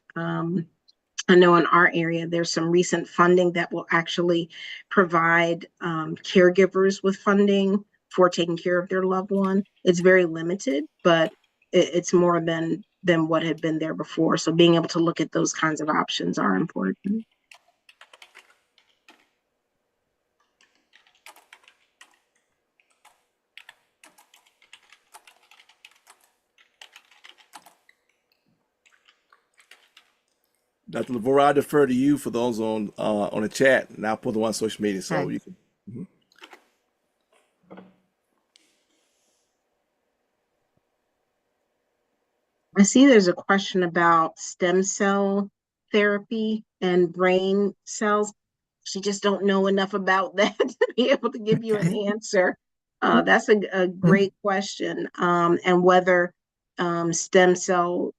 I know in our area, there's some recent funding that will actually provide caregivers with funding for taking care of their loved one. It's very limited, but it's more than what had been there before. So being able to look at those kinds of options are important. Dr. Lavora, I defer to you for those on the chat, and I'll put them on social media so Okay. you can. Mhm. I see there's a question about stem cell therapy and brain cells. She just don't know enough about that to be able to give you an Okay. answer. That's a great question. And whether stem cell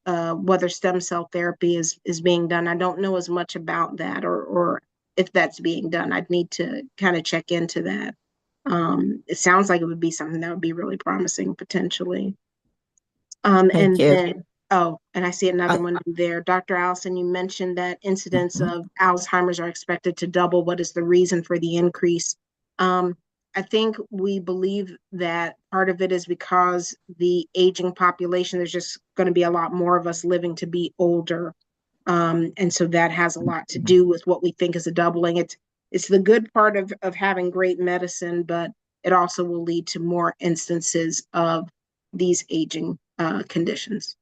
therapy is being done. I don't know as much about that or if that's being done. I'd need to kind of check into that. It sounds like it would be something that would be really promising potentially. Thank And you. then, and I see another one there. Dr. Allison, you mentioned that incidents of Alzheimer's are expected to double. What is the reason for the increase? I think we believe that part of it is because the aging population, there's just going to be a lot more of us living to be older. And so that has a lot to do with what we think is a doubling. It's the good part of having great medicine, but it also will lead to more instances of these aging conditions.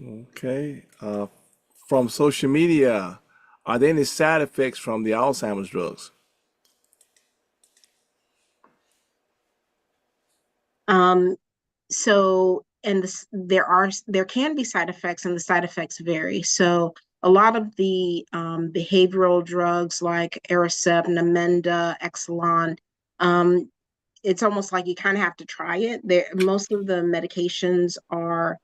Okay. From social media, are there any side effects from the Alzheimer's drugs? So, and there can be side effects, and the side effects vary. So, a lot of the behavioral drugs like Aricept, Namenda, Exelon, it's almost like you kind of have to try it. Most of the medications are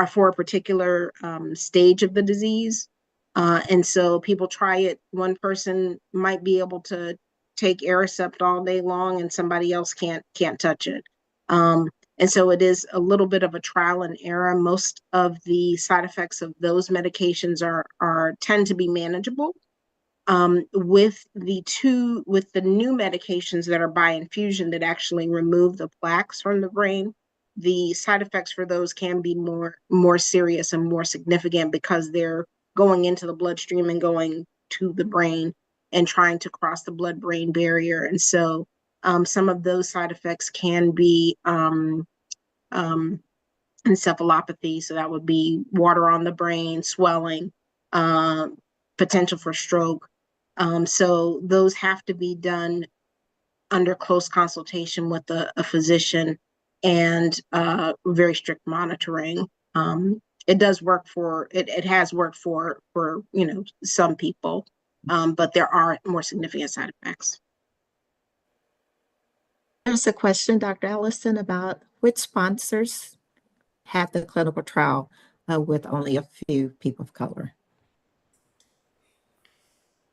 for a particular stage of the disease, and so people try it. One person might be able to take Aricept all day long, and somebody else can't touch it. Um, and so it is a little bit of a trial and error. Most of the side effects of those medications are tend to be manageable. With the new medications that are by infusion that actually remove the plaques from the brain, the side effects for those can be more serious and more significant because they're going into the bloodstream and going to the brain and trying to cross the blood-brain barrier. And so some of those side effects can be encephalopathy. So that would be water on the brain, swelling, um, potential for stroke. So those have to be done under close consultation with a physician and very strict monitoring. It does work it has worked for some people, but there are more significant side effects. There's a question, Dr. Ellison, about which sponsors had the clinical trial with only a few people of color.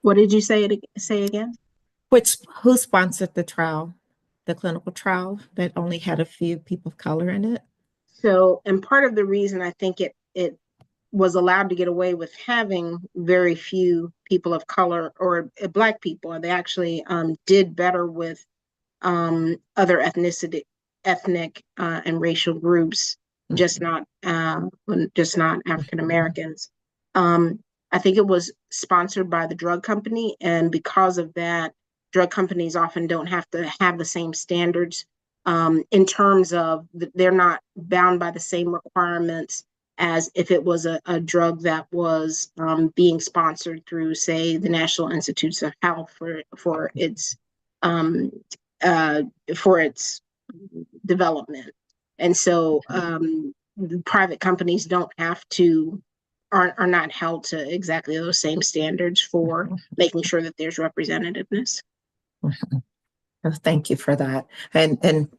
What did you say again? Who sponsored the trial, the clinical trial that only had a few people of color in it? So, and part of the reason I think it was allowed to get away with having very few people of color or Black people, they actually did better with other ethnic and racial groups, just not African Americans. I think it was sponsored by the drug company, and because of that, drug companies often don't have to have the same standards in terms of they're not bound by the same requirements as if it was a drug that was being sponsored through, say, the National Institutes of Health um, uh, for its development. And so private companies don't have to are not held to exactly those same standards for making sure that there's representativeness. Thank you for that. And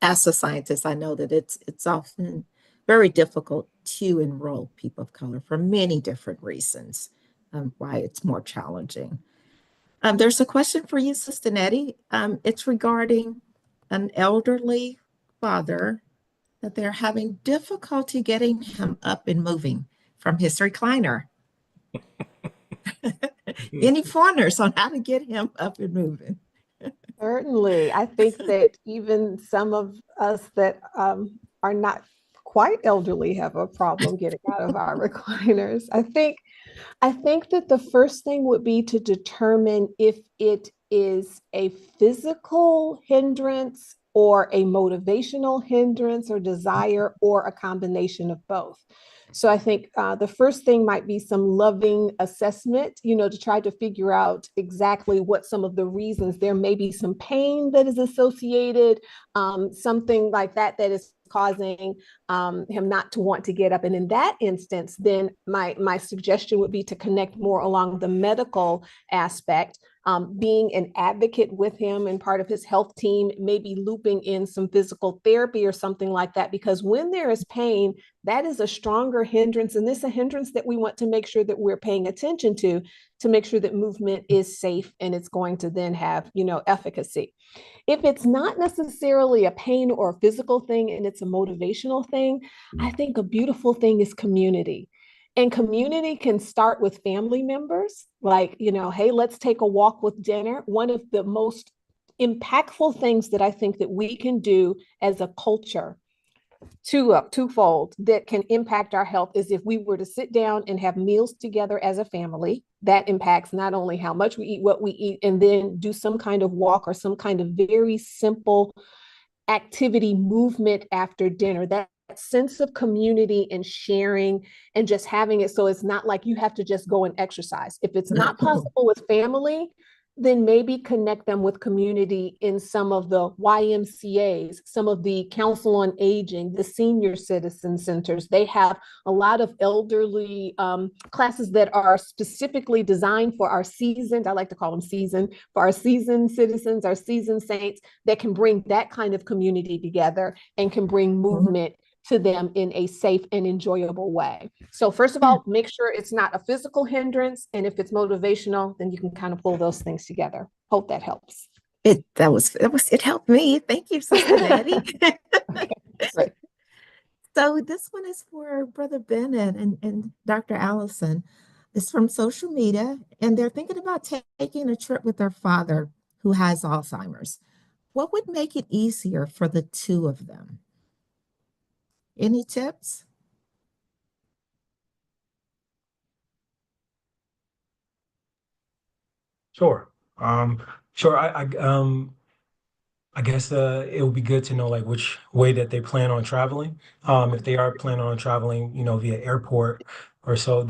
as a scientist, I know that it's often very difficult to enroll people of color for many different reasons, why it's more challenging. There's a question for you, Sister Nettie. It's regarding an elderly father that they're having difficulty getting him up and moving from his recliner. Any pointers on how to get him up and moving? Certainly. I think that even some of us that are not quite elderly have a problem getting out of our recliners. I think that the first thing would be to determine if it is a physical hindrance or a motivational hindrance or desire or a combination of both. So I think the first thing might be some loving assessment, to try to figure out exactly what some of the reasons. There may be some pain that is associated, something like that is causing him not to want to get up. And in that instance, then my suggestion would be to connect more along the medical aspect, being an advocate with him and part of his health team, maybe looping in some physical therapy or something like that, because when there is pain, that is a stronger hindrance. And this is a hindrance that we want to make sure that we're paying attention to make sure that movement is safe and it's going to then have, efficacy. If it's not necessarily a pain or a physical thing and it's a motivational thing, I think a beautiful thing is community. And community can start with family members, like, hey, let's take a walk with dinner. One of the most impactful things that I think that we can do as a culture, twofold, that can impact our health is if we were to sit down and have meals together as a family. That impacts not only how much we eat, what we eat, and then do some kind of walk or some kind of very simple activity, movement after dinner. That sense of community and sharing and just having it so it's not like you have to just go and exercise. If it's not possible with family, then maybe connect them with community in some of the YMCAs, some of the Council on Aging, the senior citizen centers. They have a lot of elderly classes that are specifically designed for our seasoned, I like to call them seasoned, for our seasoned citizens, our seasoned saints, that can bring that kind of community together and can bring movement to them in a safe and enjoyable way. So first of all, make sure it's not a physical hindrance. And if it's motivational, then you can kind of pull those things together. Hope that helps. It helped me. Thank you, Sister Maddie. Okay, great. So this one is for Brother Bennett and Dr. Allison. It's from social media, and they're thinking about taking a trip with their father who has Alzheimer's. What would make it easier for the two of them? Any tips? Sure. Sure. I guess it would be good to know like which way that they plan on traveling. If they are planning on traveling, via airport or so,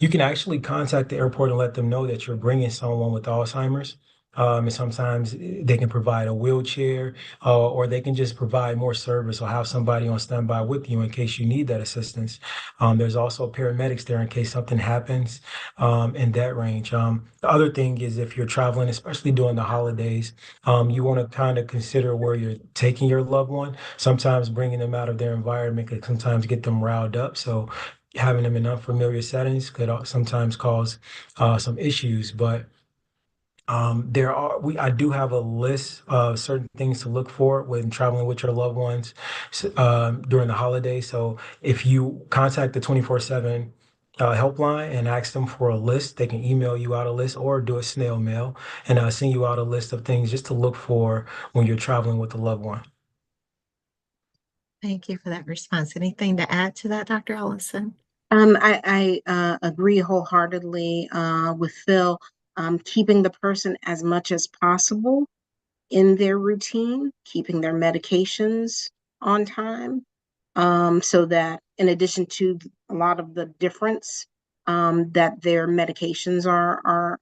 you can actually contact the airport and let them know that you're bringing someone with Alzheimer's. And sometimes they can provide a wheelchair, or they can just provide more service or have somebody on standby with you in case you need that assistance. There's also paramedics there in case something happens, in that range. The other thing is if you're traveling, especially during the holidays, you want to kind of consider where you're taking your loved one. Sometimes bringing them out of their environment could sometimes get them riled up. So having them in unfamiliar settings could sometimes cause some issues. But I do have a list of certain things to look for when traveling with your loved ones during the holidays. So if you contact the 24/7 helpline and ask them for a list, they can email you out a list or do a snail mail and send you out a list of things just to look for when you're traveling with a loved one. Thank you for that response. Anything to add to that, Dr. Allison? I agree wholeheartedly with Phil. Keeping the person as much as possible in their routine, keeping their medications on time, so that in addition to a lot of the difference, that their medications are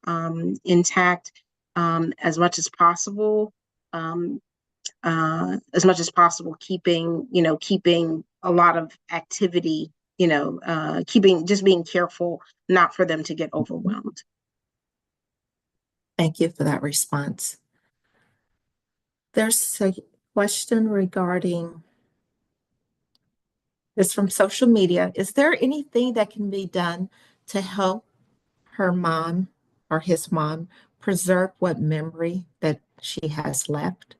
intact, as much as possible. Um, as much as possible, keeping a lot of activity, just being careful not for them to get overwhelmed. Thank you for that response. There's a question regarding this from social media. Is there anything that can be done to help her mom or his mom preserve what memory that she has left?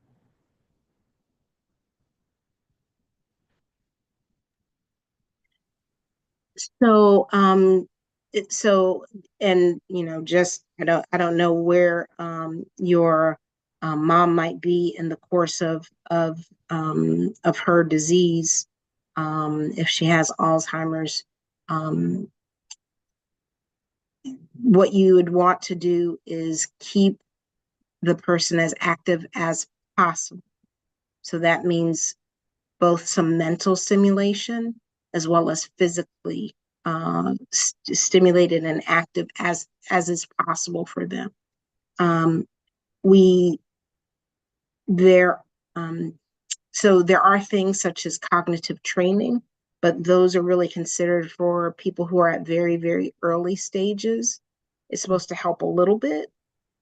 So, and just I don't know where your mom might be in the course of her disease, if she has Alzheimer's. Um, what you would want to do is keep the person as active as possible. So that means both some mental stimulation as well as physically stimulated and active as is possible for them. We there So there are things such as cognitive training, but those are really considered for people who are at very, very early stages. It's supposed to help a little bit.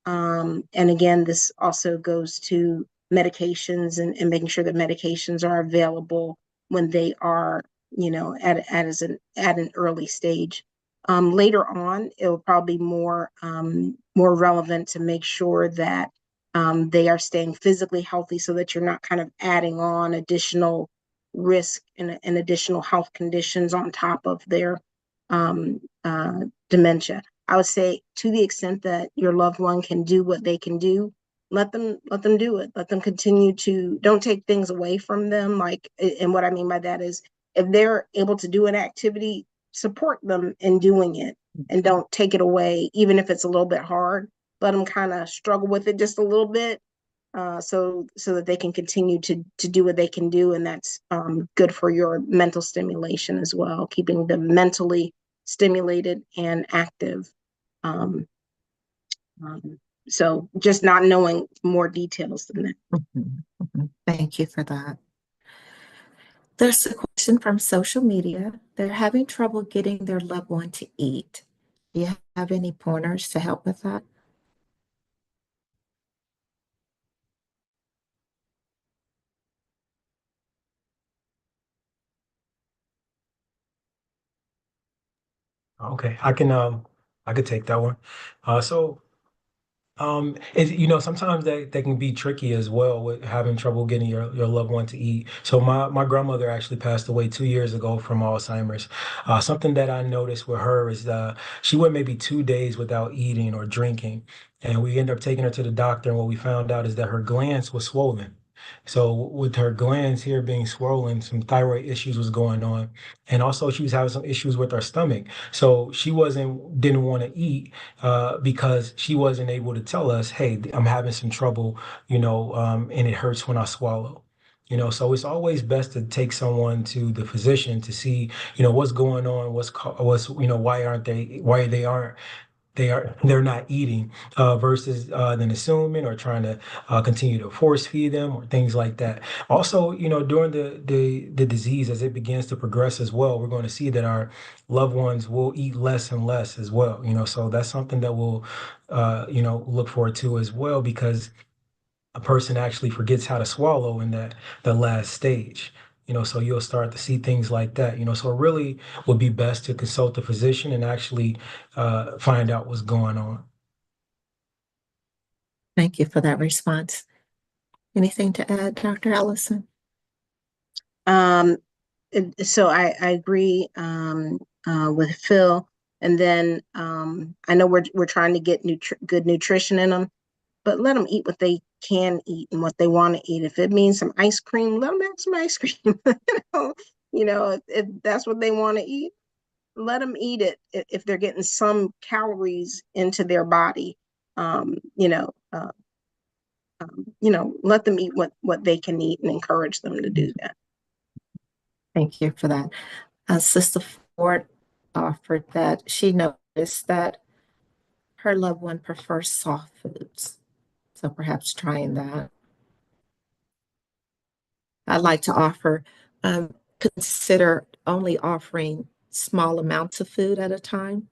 And again, this also goes to medications and making sure that medications are available when they are, at an early stage. Later on, it will probably be more relevant to make sure that they are staying physically healthy so that you're not kind of adding on additional risk and additional health conditions on top of their dementia. I would say to the extent that your loved one can do what they can do, let them do it. Let them continue to, don't take things away from them. And what I mean by that is if they're able to do an activity, support them in doing it and don't take it away, even if it's a little bit hard. Let them kind of struggle with it just a little bit, so that they can continue to do what they can do, and that's good for your mental stimulation as well, keeping them mentally stimulated and active. Um, um, So just not knowing more details than that. Thank you for that. There's a question from social media. They're having trouble getting their loved one to eat. Do you have any pointers to help with that? Okay, I could take that one. So sometimes they can be tricky as well with having trouble getting your loved one to eat. So my grandmother actually passed away 2 years ago from Alzheimer's. Something that I noticed with her is she went maybe 2 days without eating or drinking, and we ended up taking her to the doctor, and what we found out is that her glands were swollen. So with her glands here being swollen, some thyroid issues was going on, and also she was having some issues with her stomach. So she didn't want to eat because she wasn't able to tell us, hey, I'm having some trouble, and it hurts when I swallow. So it's always best to take someone to the physician to see, what's going on, why they're not eating versus than assuming or trying to continue to force feed them or things like that. Also, during the disease as it begins to progress as well, we're going to see that our loved ones will eat less and less as well. So that's something that we'll look forward to as well, because a person actually forgets how to swallow in the last stage. So you'll start to see things like that. So it really would be best to consult the physician and actually find out what's going on. Thank you for that response. Anything to add, Dr. Allison? Um, so I agree with Phil. And then I know we're trying to get good nutrition in them, but let them eat what they can eat and what they want to eat. If it means some ice cream, let them have some ice cream. If that's what they want to eat, let them eat it. If they're getting some calories into their body, um, you know, uh, let them eat what they can eat and encourage them to do that. Thank you for that. Sister Ford offered that she noticed that her loved one prefers soft foods. So perhaps trying that. I'd like to offer, consider only offering small amounts of food at a time,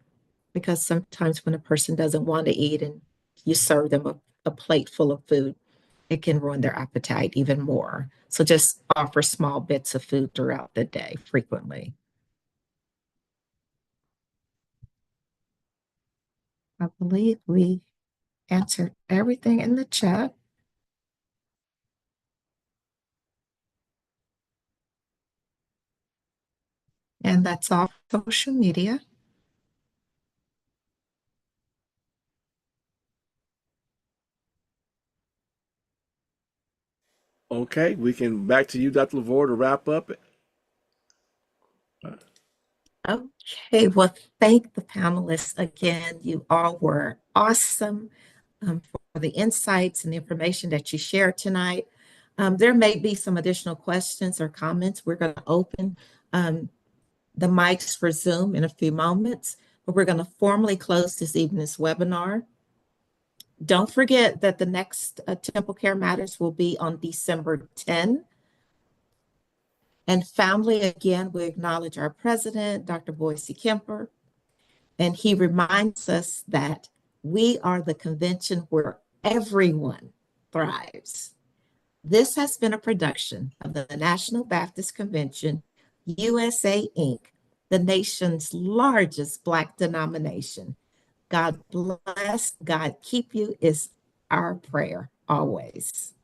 because sometimes when a person doesn't want to eat and you serve them a plate full of food, it can ruin their appetite even more. So just offer small bits of food throughout the day frequently. I believe we answered everything in the chat. And that's all social media. Okay, we can back to you, Dr. LaVore, to wrap up. Okay, well, thank the panelists again. You all were awesome for the insights and the information that you shared tonight. There may be some additional questions or comments. We're going to open the mics for Zoom in a few moments, but we're going to formally close this evening's webinar. Don't forget that the next TempleCare Matters will be on December 10. And family, again, we acknowledge our president, Dr. Boise Kimber, and he reminds us that we are the convention where everyone thrives. This has been a production of the National Baptist Convention, USA, Inc., the nation's largest Black denomination. God bless, God keep you is our prayer always.